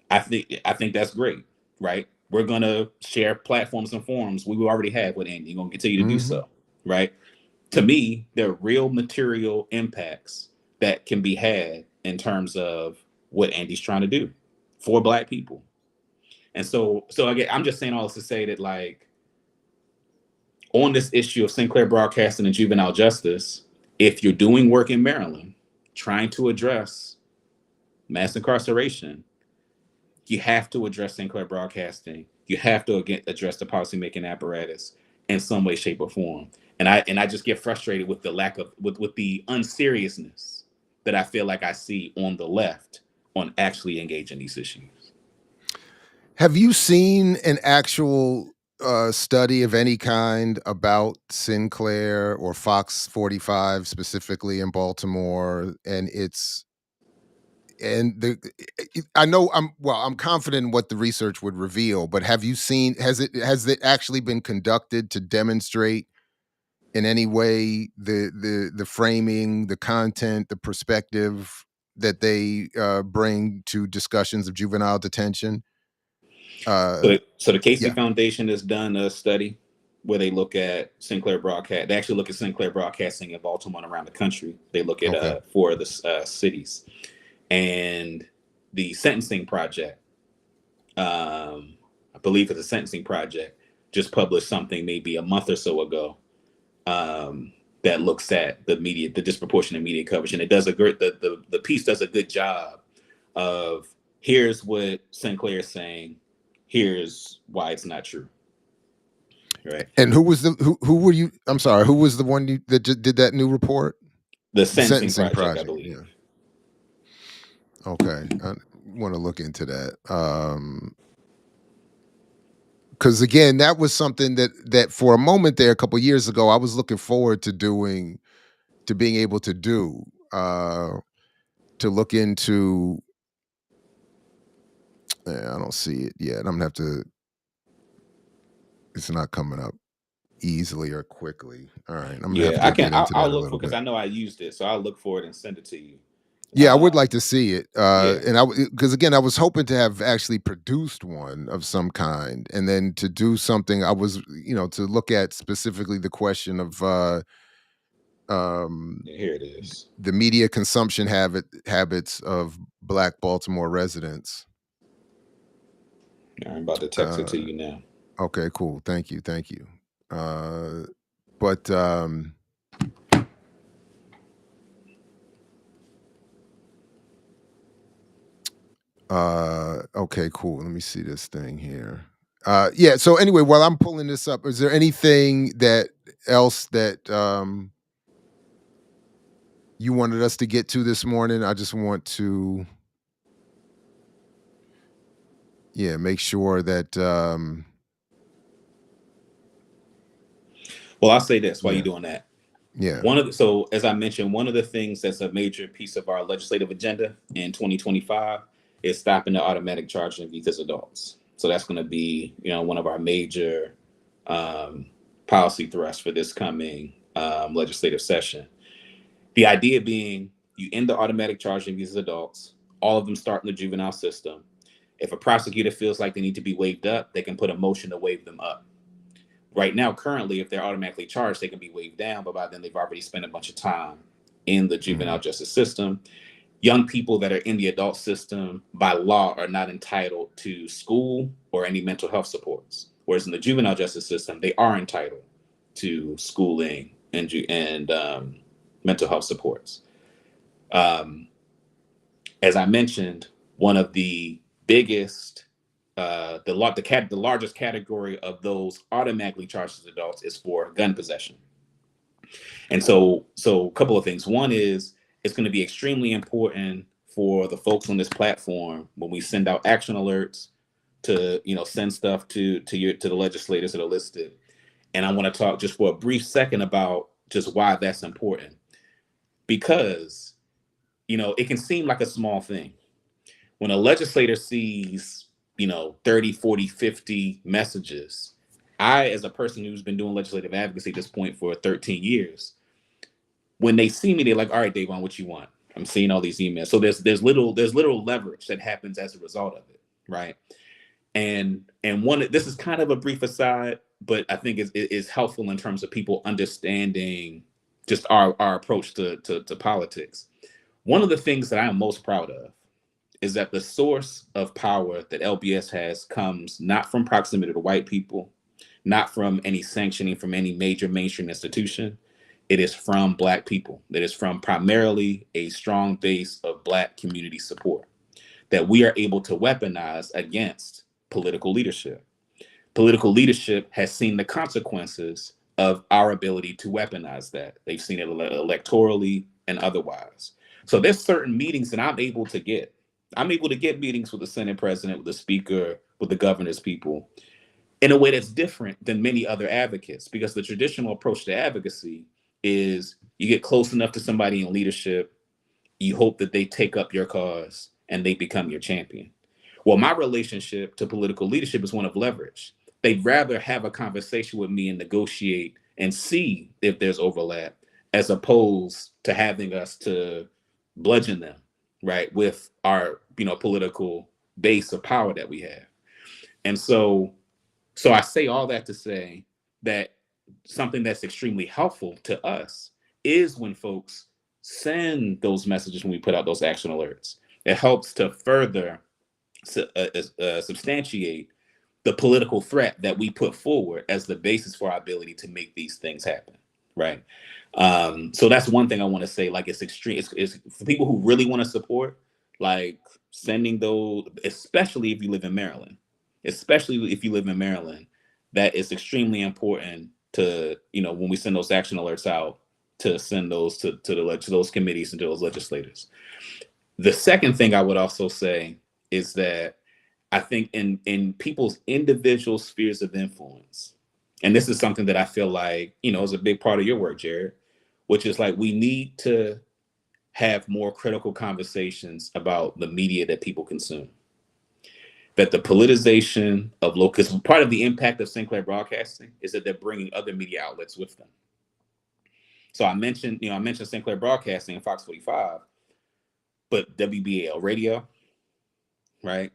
I think that's great, right? We're gonna share platforms and forums we already have with Andy. We're gonna continue to do Mhm. so, right? To me, there are real material impacts that can be had in terms of what Andy's trying to do for Black people. And so again, I'm just saying all this to say that, like, on this issue of Sinclair Broadcasting and juvenile justice, If you're doing work in Maryland trying to address mass incarceration, you have to address Sinclair Broadcasting. You have to again address the policymaking apparatus in some way, shape, or form. And I just get frustrated with the lack of with the unseriousness that I feel like I see on the left on actually engaging these issues. Have you seen an actual study of any kind about Sinclair or Fox 45 specifically in Baltimore and its and the I know I'm confident in what the research would reveal, but have you seen has it actually been conducted to demonstrate in any way the framing, the content, the perspective that they bring to discussions of juvenile detention? So, Uh, so the Casey yeah. Foundation has done a study where they look at Sinclair broadcast. They actually look at Sinclair broadcasting in Baltimore and around the country. They look at Okay. four of the cities, and the sentencing project. I believe it's a sentencing project just published something maybe a month or so ago that looks at the disproportionate media coverage, and it does a good. The piece does a good job of here's what Sinclair is saying, here's why it's not true, right? And who were you? I'm sorry. Who was the one that did that new report? The The sentencing sentencing project, I project. believe. Yeah. Okay. I want to look into that. Because again, that was something that for a moment there, a couple years ago, I was looking forward to being able to do to look into. I don't see it yet. I'm gonna have to. It's not coming up easily or quickly. All right, I'm gonna have Yeah, to get into I'll that a look for little because bit. I know I used it, so I'll look for it and send it to you. Yeah, I would like to see it, Yeah, and because again, I was hoping to have actually produced one of some kind, and then to do something. I was, to look at specifically the question of um, yeah, here it is. the media consumption habits of Black Baltimore residents. I'm about to text it to Uh, you now. okay, cool. Thank you. Uh, but okay, cool. Let me see this thing here. Yeah. So anyway, while I'm pulling this up, is there anything that else that you wanted us to get to this morning? I just want to, yeah, make sure that Well, I'll say this while you're yeah, doing that. yeah. So as I mentioned, one of the things that's a major piece of our legislative agenda in 2025 is stopping the automatic charging of youth as adults. So that's going to be, one of our major um, policy thrusts for this coming legislative session. The idea being, you end the automatic charging of youth as adults. All of them start in the juvenile system. If a prosecutor feels like they need to be waived up, they can put a motion to waive them up. Right now, currently, if they're automatically charged, they can be waived down, but by then they've already spent a bunch of time in the juvenile Mhm. justice system. Young people that are in the adult system by law are not entitled to school or any mental health supports. Whereas in the juvenile justice system, they are entitled to schooling and mental health supports. Um, as I mentioned, one of the biggest, the largest category of those automatically charged as adults is for gun possession. And so a couple of things. One is it's going to be extremely important for the folks on this platform when we send out action alerts to send stuff to the legislators that are listed. And I want to talk just for a brief second about just why that's important because it can seem like a small thing when a legislator sees 30, 40, 50 messages. I, as a person who's been doing legislative advocacy at this point for 13 years, when they see me, they're like, all right, Dayvon, what you want? I'm seeing all these emails. So there's little leverage that happens as a result of it, right? And one, this is kind of a brief aside, but I think is helpful in terms of people understanding just our approach to politics. One of the things that I am most proud of is that the source of power that LBS has comes not from proximity to white people, not from any sanctioning from any major mainstream institution. It is from Black people. It is from primarily a strong base of Black community support that we are able to weaponize against political leadership. Political leadership has seen the consequences of our ability to weaponize that. They've seen it electorally and otherwise. So there's certain meetings that I'm able to get. I'm able to get meetings with the Senate president, with the speaker, with the governor's people in a way that's different than many other advocates, because the traditional approach to advocacy is you get close enough to somebody in leadership, you hope that they take up your cause and they become your champion. Well, my relationship to political leadership is one of leverage. They'd rather have a conversation with me and negotiate and see if there's overlap, as opposed to having us to bludgeon them, right, with our political base of power that we have. And so I say all that to say that something that's extremely helpful to us is when folks send those messages, when we put out those action alerts. It helps to further substantiate the political threat that we put forward as the basis for our ability to make these things happen, right? So that's one thing I want to say. Like, it's extreme. It's for people who really want to support, like sending those, especially if you live in Maryland, that is extremely important to, when we send those action alerts out, to send those to those committees and to those legislators. The second thing I would also say is that I think in people's individual spheres of influence, and this is something that I feel like, is a big part of your work, Jared, which is like, we need to have more critical conversations about the media that people consume. That the politicization of local, because part of the impact of Sinclair Broadcasting is that they're bringing other media outlets with them. So I mentioned Sinclair Broadcasting and Fox 45, but WBAL Radio, right?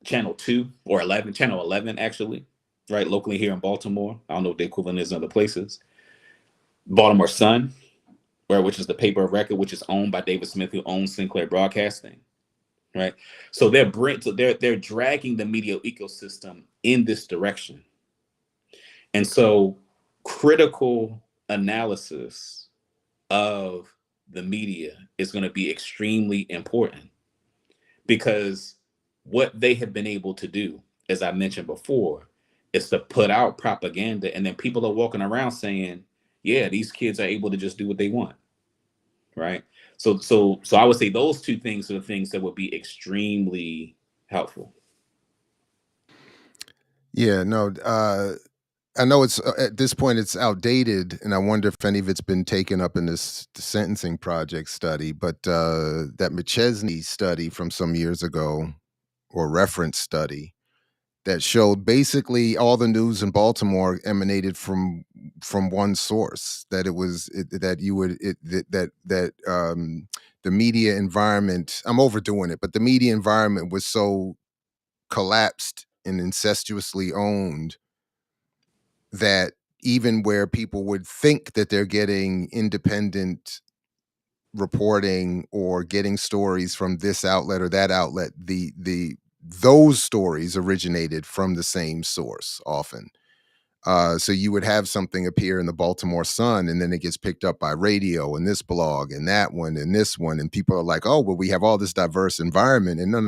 Channel 2 or 11, Channel 11, actually, right? Locally here in Baltimore. I don't know what the equivalent is in other places. Baltimore Sun, which is the paper of record, which is owned by David Smith, who owns Sinclair Broadcasting, right? So they're dragging the media ecosystem in this direction. And so critical analysis of the media is going to be extremely important, because what they have been able to do, as I mentioned before, is to put out propaganda, and then people are walking around saying, yeah, these kids are able to just do what they want, right? So I would say those two things are the things that would be extremely helpful. Yeah, no, I know it's at this point it's outdated, and I wonder if any of it's been taken up in this sentencing project study. But that McChesney study from some years ago, or reference study, that showed basically all the news in Baltimore emanated from one source. That it was that you would the media environment. I'm overdoing it, but the media environment was so collapsed and incestuously owned that even where people would think that they're getting independent reporting or getting stories from this outlet or that outlet, those stories originated from the same source often. So you would have something appear in the Baltimore Sun, and then it gets picked up by radio and this blog and that one and this one, and people are like, "Oh, well, we have all this diverse environment." And no.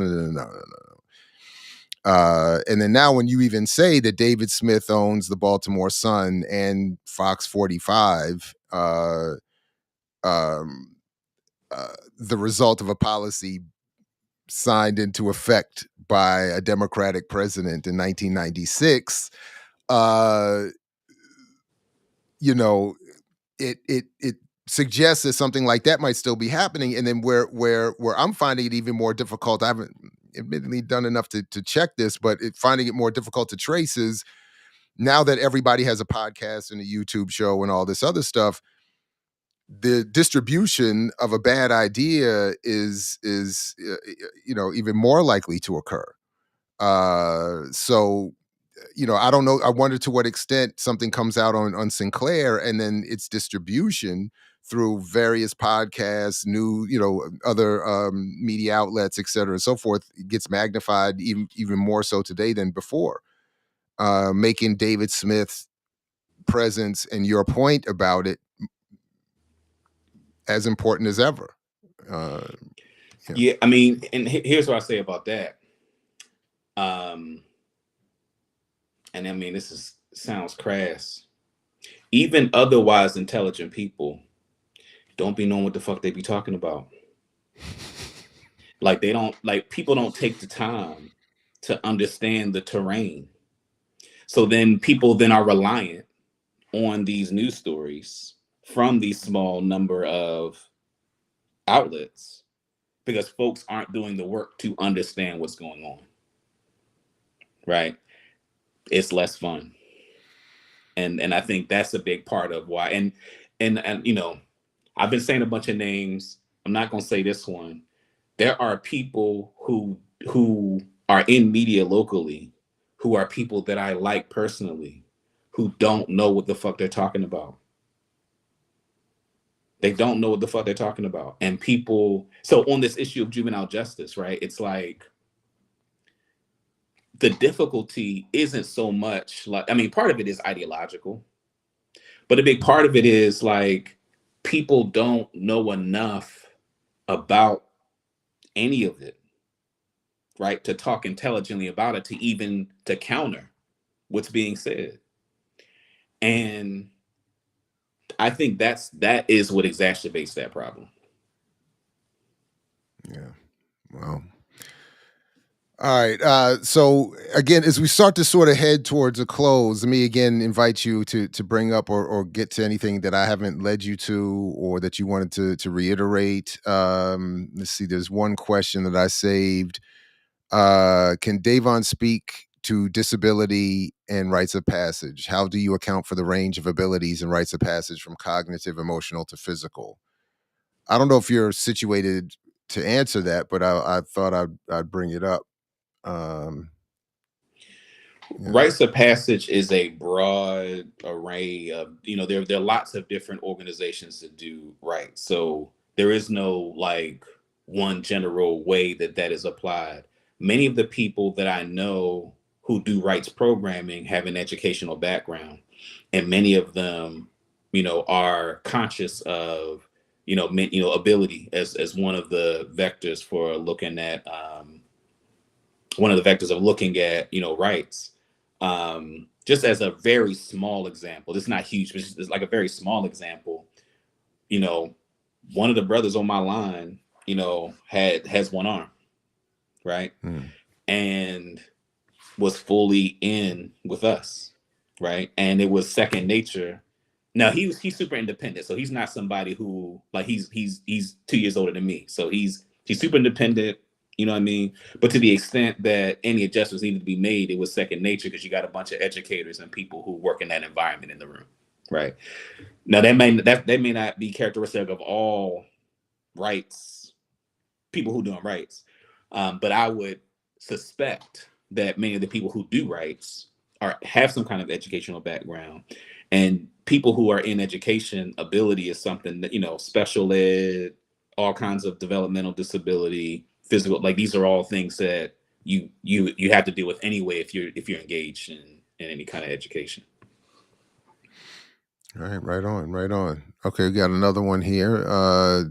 And then now, when you even say that David Smith owns the Baltimore Sun and Fox 45, the result of a policy signed into effect by a Democratic president in 1996, uh, it suggests that something like that might still be happening. And then where I'm finding it even more difficult, I haven't admittedly done enough to check this, but finding it more difficult to trace is, now that everybody has a podcast and a YouTube show and all this other stuff, the distribution of a bad idea is even more likely to occur. So I don't know. I wonder to what extent something comes out on Sinclair, and then its distribution through various podcasts, new, other media outlets, et cetera, and so forth, gets magnified even more so today than before, making David Smith presence and your point about it as important as ever. Uh, yeah. Yeah, I mean, and here's what I say about that. Um, and I mean, this is sounds crass. Even otherwise intelligent people don't be knowing what the fuck they be talking about. Like they don't like people don't take the time to understand the terrain. So then people then are reliant on these news stories from these small number of outlets because folks aren't doing the work to understand what's going on. Right? It's less fun. And I think that's a big part of why and I've been saying a bunch of names. I'm not going to say this one. There are people who are in media locally who are people that I like personally who don't know what the fuck they're talking about. They don't know what the fuck they're talking about. And people, so on this issue of juvenile justice, right? It's like the difficulty isn't so much like, I mean, part of it is ideological, but a big part of it is like people don't know enough about any of it, right? To talk intelligently about it, to even to counter what's being said. And I think that is what exacerbates that problem. Yeah. Well. All right. So again, as we start to sort of head towards a close, let me again invite you to bring up or get to anything that I haven't led you to or that you wanted to reiterate. Let's see. There's one question that I saved. Can Dayvon speak to disability and rites of passage? How do you account for the range of abilities and rites of passage from cognitive, emotional to physical? I don't know if you're situated to answer that, but I thought I'd bring it up. Um, yeah. Rites of Passage is a broad array of, there are lots of different organizations that do rights. So there is no like one general way that that is applied. Many of the people that I know who do rights programming have an educational background, and many of them, are conscious of, ability as one of the vectors for looking at one of the vectors of looking at rights. Just as a very small example, it's not huge, but it's like a very small example. You know, one of the brothers on my line, has one arm, right, Mm. and was fully in with us, right, and it was second nature. Now he's super independent, so he's not somebody who like he's 2 years older than me, so he's super independent. You know what I mean? But to the extent that any adjustments needed to be made, it was second nature because you got a bunch of educators and people who work in that environment in the room, right? Now that may not be characteristic of all rights people who doing rights, but I would suspect that many of the people who do rights have some kind of educational background, and people who are in education, ability is something that special ed, all kinds of developmental disability, physical, like these are all things that you have to deal with anyway if you're engaged in any kind of education. All right, right on, right on. Okay, we got another one here.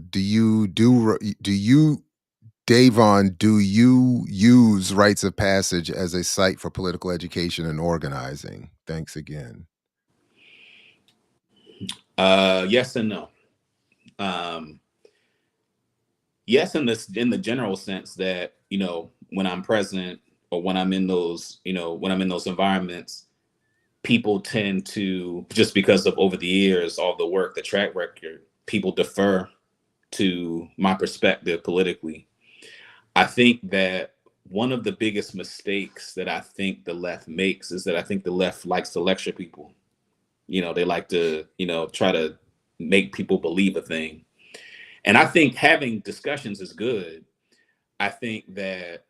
Do you Davon, do you use rites of passage as a site for political education and organizing? Thanks again. Yes and no. Um, yes, in the general sense that when I'm present or when I'm in those when I'm in those environments, people tend to, just because of over the years all the work, the track record, people defer to my perspective politically. I think that one of the biggest mistakes that I think the left makes is that I think the left likes to lecture people. They like to try to make people believe a thing, and I think having discussions is good. I think that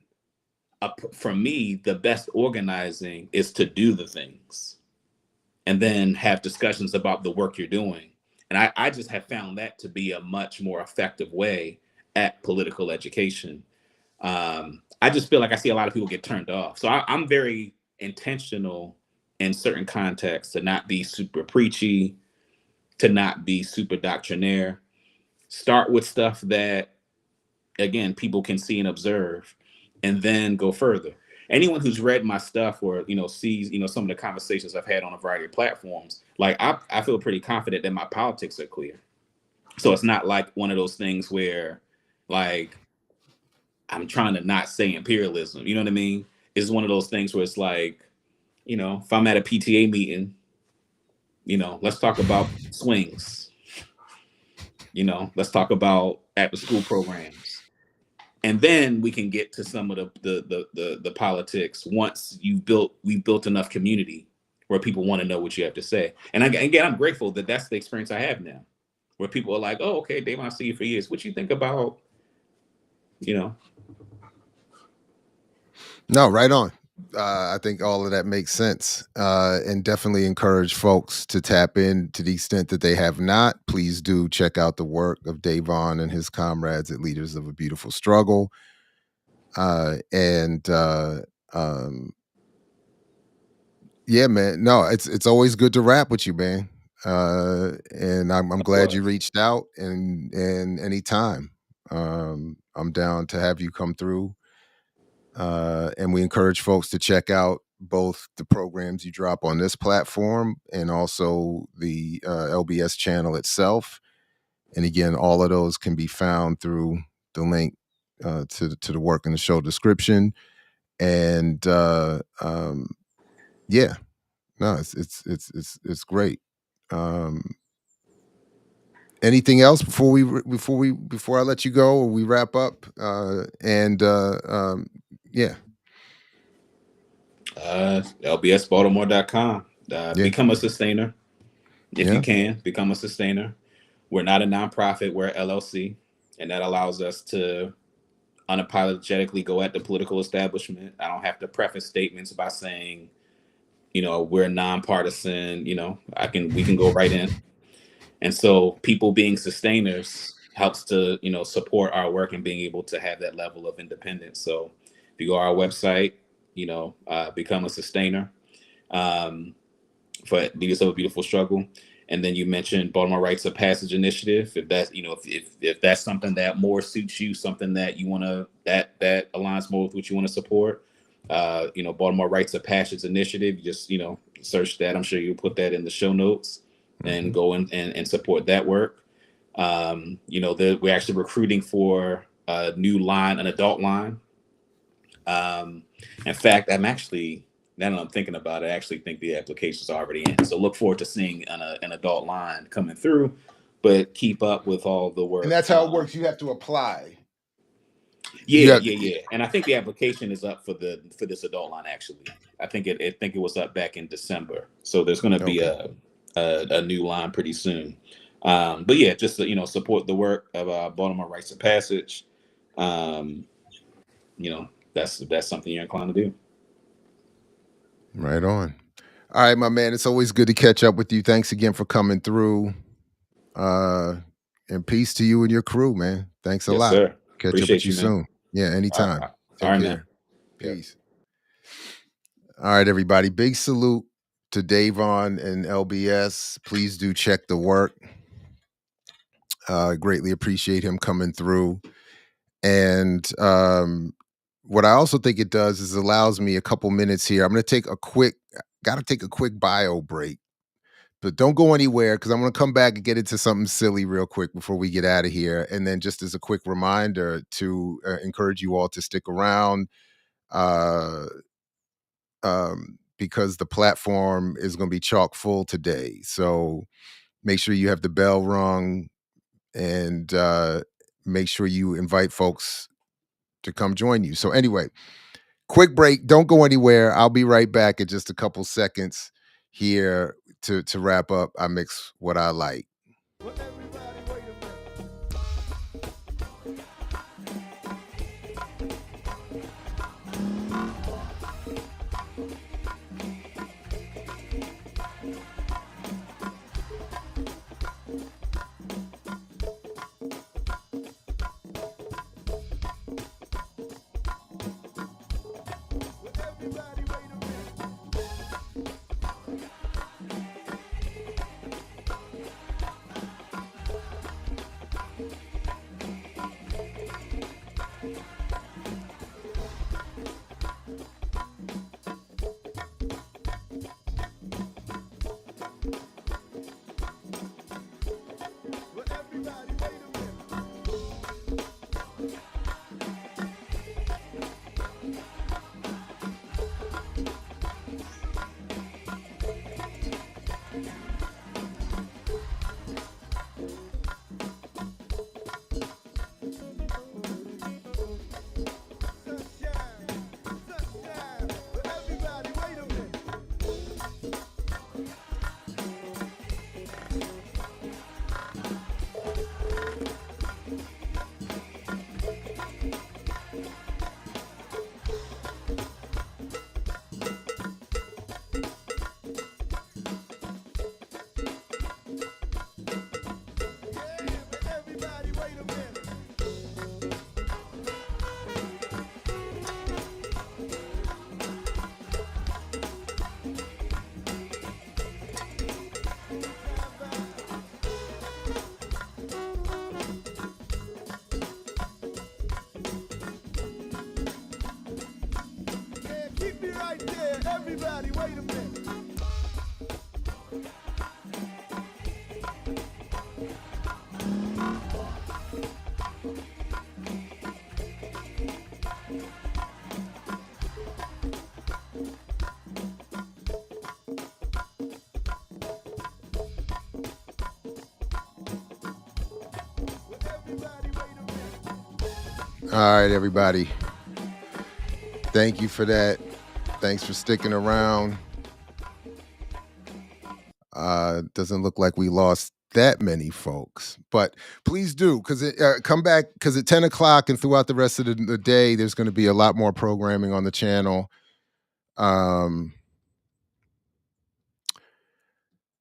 for me, the best organizing is to do the things and then have discussions about the work you're doing. And I just have found that to be a much more effective way at political education. I just feel like I see a lot of people get turned off. So I'm very intentional in certain contexts, to not be super preachy, to not be super doctrinaire. Start with stuff that, again, people can see and observe, and then go further. Anyone who's read my stuff or sees some of the conversations I've had on a variety of platforms, like I feel pretty confident that my politics are clear. So it's not like one of those things where, like, I'm trying to not say imperialism. You know what I mean? It's one of those things where it's like, if I'm at a PTA meeting, let's talk about swings. Let's talk about after school programs, and then we can get to some of the politics once we've built enough community where people want to know what you have to say. And again, I'm grateful that that's the experience I have now, where people are like, "Oh, okay, Dave, I see you for years. What you think about, you know?" No, right on. I think all of that makes sense, and definitely encourage folks to tap in to the extent that they have not. Please do check out the work of Dayvon and his comrades at Leaders of a Beautiful Struggle. And Yeah, man. No, it's always good to rap with you, man. And I'm glad you Likewise. reached out, and anytime. I'm down to have you come through. And we encourage folks to check out both the programs you drop on this platform and also the LBS channel itself. And again, all of those can be found through the link to the work in the show description. And yeah, no, it's great. Um, Anything else before I let you go or we wrap up? Yeah, LBSbaltimore.com. yeah, Become a sustainer if you yeah. can. Become a sustainer. We're not a nonprofit. We're LLC, and that allows us to unapologetically go at the political establishment. I don't have to preface statements by saying, we're nonpartisan. We can go right in. And so people being sustainers helps to, support our work and being able to have that level of independence. So if you go to our website, become a sustainer. For Leaders of a Beautiful Struggle. And then you mentioned Baltimore Rites of Passage Initiative. If that's if that's something that more suits you, something that you want to that aligns more with what you want to support, Baltimore Rites of Passage Initiative. You just search that. I'm sure you'll put that in the show notes and Mhm. go and support that work. We're actually recruiting for a new line, an adult line. Um, in fact, now that I'm thinking about it, I actually think the application's already in. So look forward to seeing an adult line coming through, but keep up with all the And work. that's how it works. You have to apply. You Yeah, have yeah, yeah. And I think the application is up for this adult line actually. I think it was up back in December. So there's going to be okay. a new line pretty soon. But yeah, just to, support the work of Baltimore Rites of Passage. Um, that's something you're inclined to do. Right on. All right, my man. It's always good to catch up with you. Thanks again for coming through. Uh, and peace to you and your crew, man. Thanks a Yes, lot. sir. Catch up with Appreciate you you, man. soon. Yeah, All anytime. right, all Take right, man. care. Yep. Peace. All right, everybody. Big salute to Davon and LBS. Please do check the work. Greatly appreciate him coming through. And what I also think it does is allows me a couple minutes here. I'm going to take a quick, got to take a quick bio break, but don't go anywhere because I'm going to come back and get into something silly real quick before we get out of here. And then just as a quick reminder to encourage you all to stick around uh, because the platform is going to be chock full today. So make sure you have the bell rung and make sure you invite folks to come join you. So anyway, quick break. Don't go anywhere. I'll be right back in just a couple seconds here to wrap up. I mix what I like. All right, everybody. Thank you for that. Thanks for sticking around. Doesn't look like we lost that many folks, but please do because come back because at 10 o'clock and throughout the rest of the day, there's going to be a lot more programming on the channel. Um,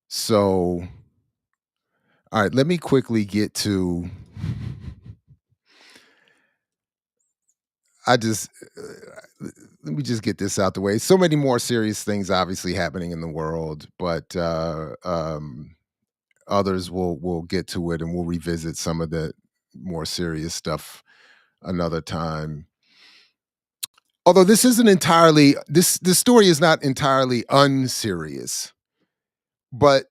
so, all right, let me quickly get to. I just let me just get this out the way. So many more serious things obviously happening in the world, but others will get to it and we'll revisit some of the more serious stuff another time. Although this isn't entirely this story is not entirely unserious, but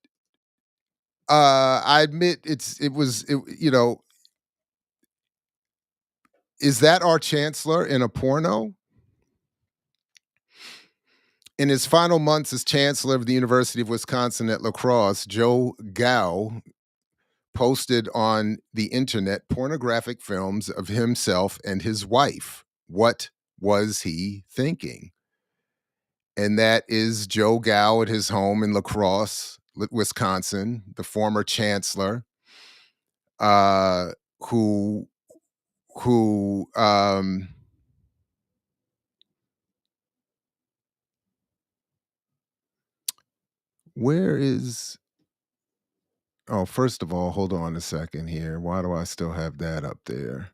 I admit is that our chancellor in a porno? In his final months as chancellor of the University of Wisconsin at La Crosse, Joe Gao posted on the internet pornographic films of himself and his wife. What was he thinking? And that is Joe Gao at his home in La Crosse, Wisconsin, the former chancellor, uh, who who where is oh, first of all, hold on a second here. Why do I still have that up there?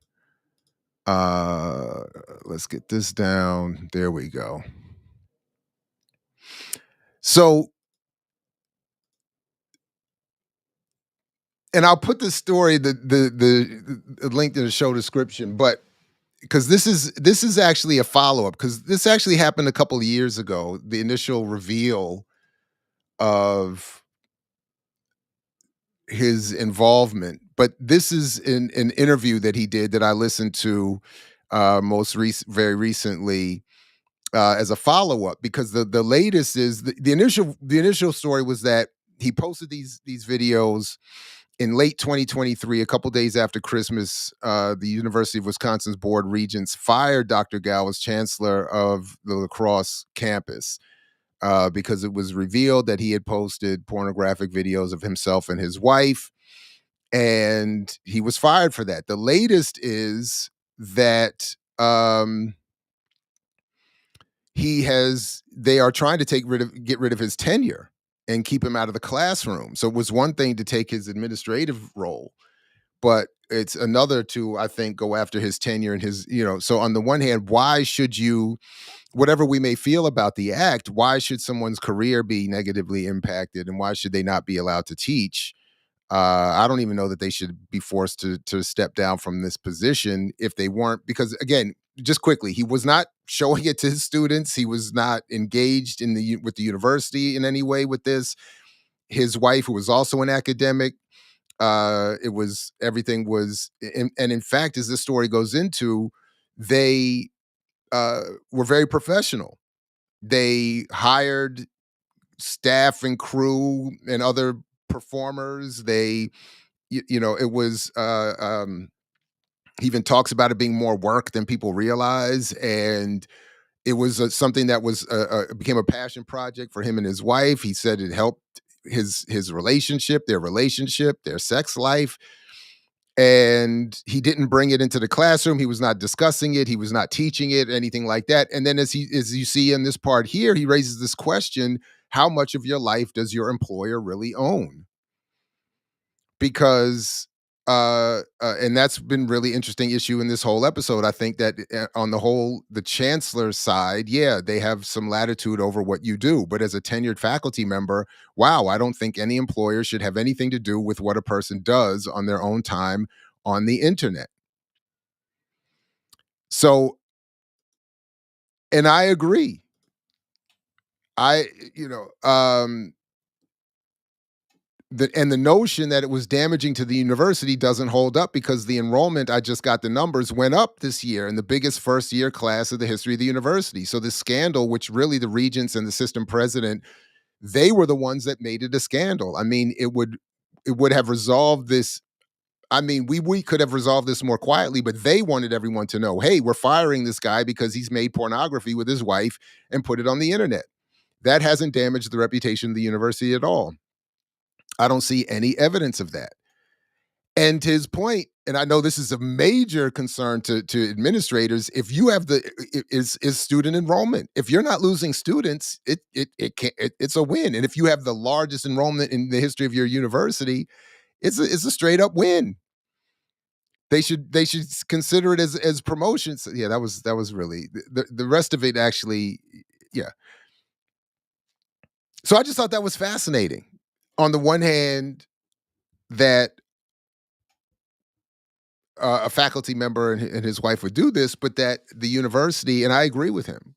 Uh let's get this down. There we go. So, and I'll put the story, the link to the show description, but because this is actually a follow-up, because this actually happened a couple of years ago, the initial reveal of his involvement. But this is in an interview that he did that I listened to very recently as a follow-up, because the latest is the initial story was that he posted these videos in late 2023, a couple days after Christmas. The University of Wisconsin's Board of Regents fired Dr. Gao as chancellor of the La Crosse campus because it was revealed that he had posted pornographic videos of himself and his wife, and he was fired for that. The latest is that they are trying to get rid of his tenure and keep him out of the classroom. So it was one thing to take his administrative role, but it's another to, I think, go after his tenure and so on the one hand, why should you, whatever we may feel about the act, why should someone's career be negatively impacted and why should they not be allowed to teach? I don't even know that they should be forced to step down from this position if they weren't, because again, just quickly, he was not showing it to his students. He was not engaged with the university in any way with this. His wife, who was also an academic, it was everything was, and in fact, as this story goes into, they were very professional. They hired staff and crew and other performers. It was he even talks about it being more work than people realize, and it was something that became a passion project for him and his wife. He said it helped his relationship, their sex life, and he didn't bring it into the classroom. He was not discussing it. He was not teaching it, anything like that. And then as you see in this part here, he raises this question: how much of your life does your employer really own? Because and that's been really interesting issue in this whole episode. I think that on the whole, the chancellor's side, yeah, they have some latitude over what you do, but as a tenured faculty member, wow, I don't think any employer should have anything to do with what a person does on their own time on the internet. So, and I agree. I you know and the notion that it was damaging to the university doesn't hold up, because the enrollment, I just got the numbers, went up this year in the biggest first year class of the history of the university. So the scandal, which really the regents and the system president, they were the ones that made it a scandal. I mean, it would have resolved this I mean, we could have resolved this more quietly, but they wanted everyone to know, hey, we're firing this guy because he's made pornography with his wife and put it on the internet. That hasn't damaged the reputation of the university at all. I don't see any evidence of that. And to his point, and I know this is a major concern to administrators. If you have is student enrollment. If you're not losing students, it's a win. And if you have the largest enrollment in the history of your university, it's a straight up win. They should consider it as promotions. Yeah, that was really the rest of it actually. Yeah. So I just thought that was fascinating. On the one hand, that a faculty member and his wife would do this, but that the university, and I agree with him.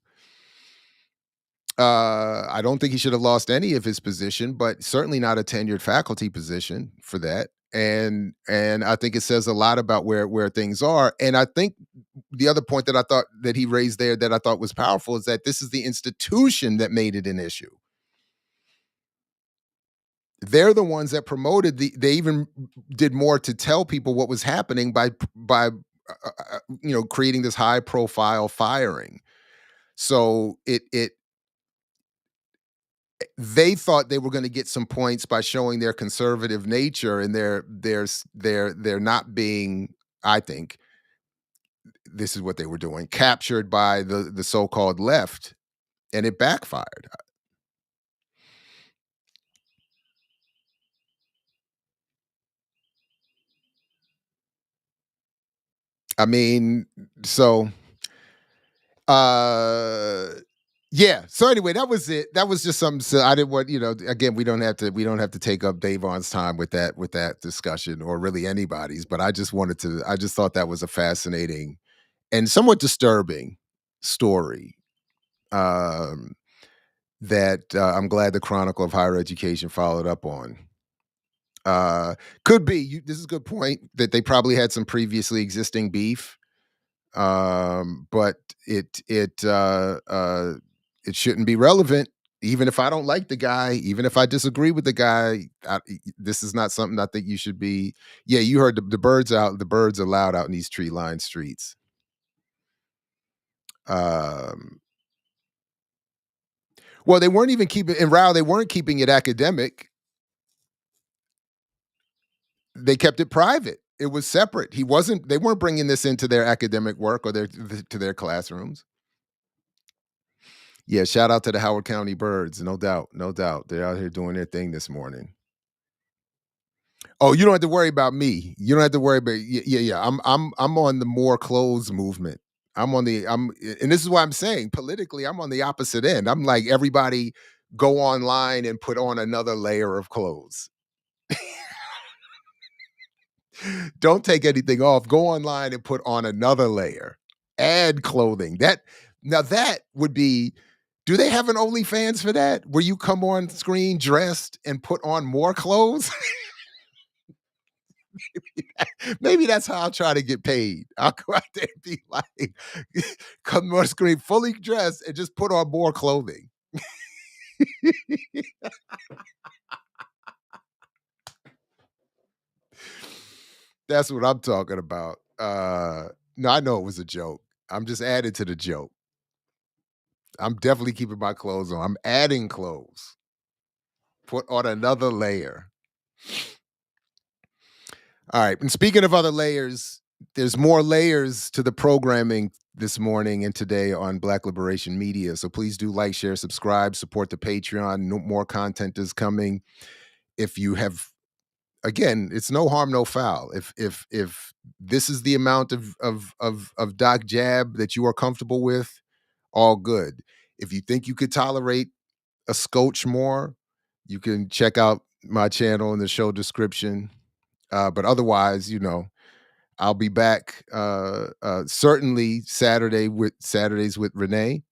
I don't think he should have lost any of his position, but certainly not a tenured faculty position for that. And I think it says a lot about where things are. And I think the other point that I thought that he raised there that I thought was powerful is that this is the institution that made it an issue. They're the ones that promoted they even did more to tell people what was happening by creating this high profile firing. So it they thought they were going to get some points by showing their conservative nature and their not being, I think this is what they were doing, captured by the so-called left, and it backfired. I mean, so uh yeah. So anyway, that was it. That was just something. So I didn't want, again, we don't have to take up Davon's time with that discussion, or really anybody's. But I just thought that was a fascinating and somewhat disturbing story. Um, that I'm glad the Chronicle of Higher Education followed up on. Uh, could be. This is a good point that they probably had some previously existing beef, but it shouldn't be relevant. Even if I don't like the guy, even if I disagree with the guy, this is not something I think you should be. Yeah, you heard the birds out. The birds are loud out in these tree-lined streets. Um, well, they weren't even keeping in Rao. They weren't keeping it academic. They kept it private. It was separate. He wasn't. They weren't bringing this into their academic work or to their classrooms. Yeah, shout out to the Howard County Birds, no doubt, no doubt. They're out here doing their thing this morning. Oh, you don't have to worry about me. You don't have to worry about yeah. I'm on the more clothes movement. And this is why I'm saying politically, I'm on the opposite end. I'm like everybody go online and put on another layer of clothes. Don't take anything off. Go online and put on another layer. Add clothing. That would be. Do they have an OnlyFans for that? Where you come on screen dressed and put on more clothes? Maybe that's how I'll try to get paid. I'll go out there and be like, come on screen fully dressed and just put on more clothing. That's what I'm talking about. No, I know it was a joke. I'm just adding to the joke. I'm definitely keeping my clothes on. I'm adding clothes. Put on another layer. All right. And speaking of other layers, there's more layers to the programming this morning and today on Black Liberation Media. So please do like, share, subscribe, support the Patreon. No more content is coming. If you have, again, it's no harm, no foul. If this is the amount of Doc Jab that you are comfortable with, all good. If you think you could tolerate a scotch more, you can check out my channel in the show description. But otherwise, I'll be back certainly Saturdays with Renee.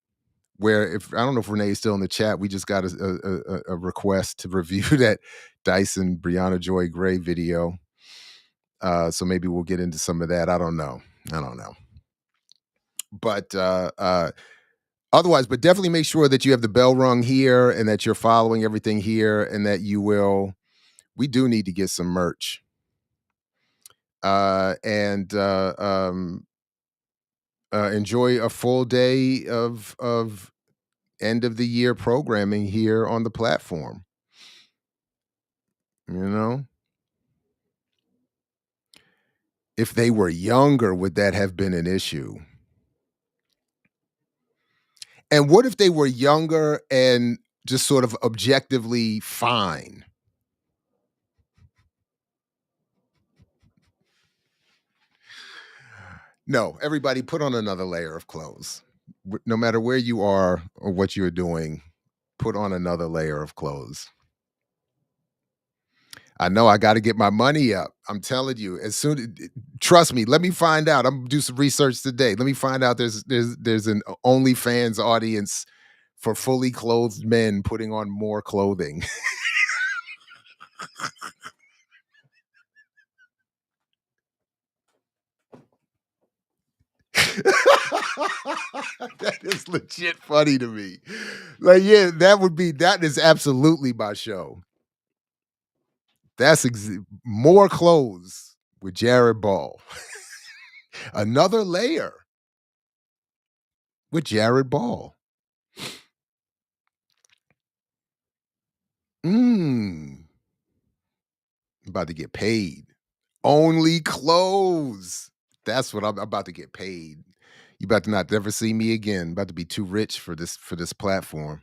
Where if I don't know if Renee is still in the chat, we just got a request to review that Dyson Brianna Joy Gray video. So maybe we'll get into some of that. I don't know. But otherwise, but definitely make sure that you have the bell rung here and that you're following everything here and that you will. We do need to get some merch. and enjoy a full day of end of the year programming here on the platform. You know, if they were younger, would that have been an issue? And what if they were younger and just sort of objectively fine? No, everybody put on another layer of clothes. No matter where you are or what you're doing, put on another layer of clothes. I know I got to get my money up. I'm telling you, as soon trust me, let me find out. I'm gonna do some research today. Let me find out there's an OnlyFans audience for fully clothed men putting on more clothing. That is legit funny to me. Like, yeah, that is absolutely my show. That's more clothes with Jared Ball. Another layer with Jared Ball. Mm. About to get paid. Only clothes. That's what I'm about to get paid. You about to not ever see me again. About to be too rich for this platform.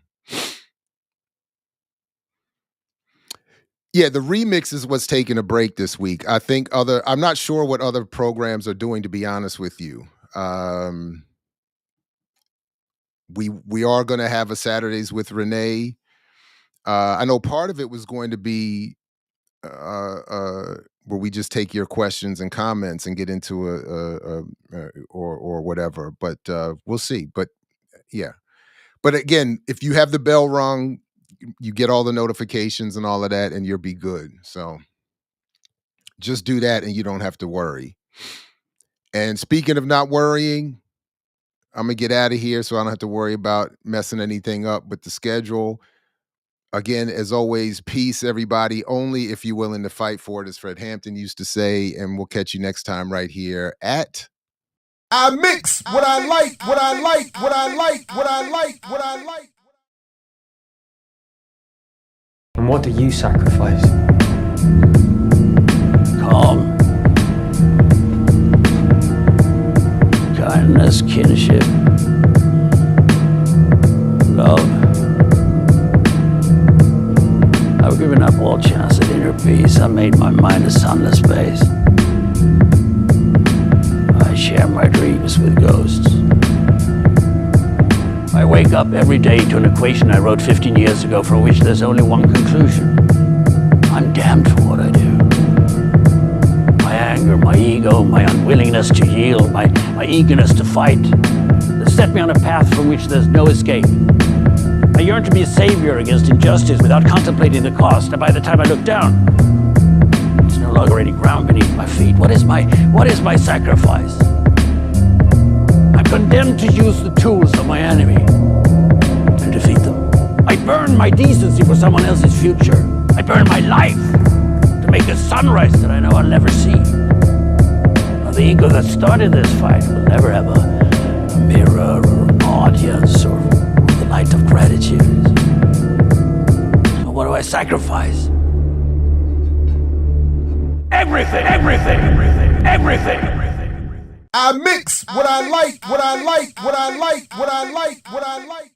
Yeah, the remix is what's taking a break this week. I think I'm not sure what other programs are doing, to be honest with you. We are gonna have a Saturdays with Renee. I know part of it was going to be where we just take your questions and comments and get into or whatever. But we'll see. But yeah. But again, if you have the bell rung, you get all the notifications and all of that, and you'll be good. So just do that, and you don't have to worry. And speaking of not worrying, I'm gonna get out of here so I don't have to worry about messing anything up with the schedule. Again, as always, peace, everybody. Only if you're willing to fight for it, as Fred Hampton used to say. And we'll catch you next time right here at I Mix What I Like, What I Like, What I Like, What I Like, What I Like. And what do you sacrifice? Calm, kindness, kinship, love. I've given up all chance at inner peace. I made my mind a sunless space. I share my dreams with ghosts. I wake up every day to an equation I wrote 15 years ago for which there's only one conclusion. I'm damned for what I do. My anger, my ego, my unwillingness to yield, my eagerness to fight, that set me on a path from which there's no escape. I yearn to be a savior against injustice without contemplating the cost, and by the time I look down, there's no longer any ground beneath my feet. What is my sacrifice? I'm condemned to use the tools of my enemy to defeat them. I burn my decency for someone else's future. I burn my life to make a sunrise that I know I'll never see. Now, the ego that started this fight will never have a mirror or an audience or the light of gratitude. So what do I sacrifice? Everything, everything, everything, everything, everything. I mix what I like, what I like, what I like, what I like, what I like.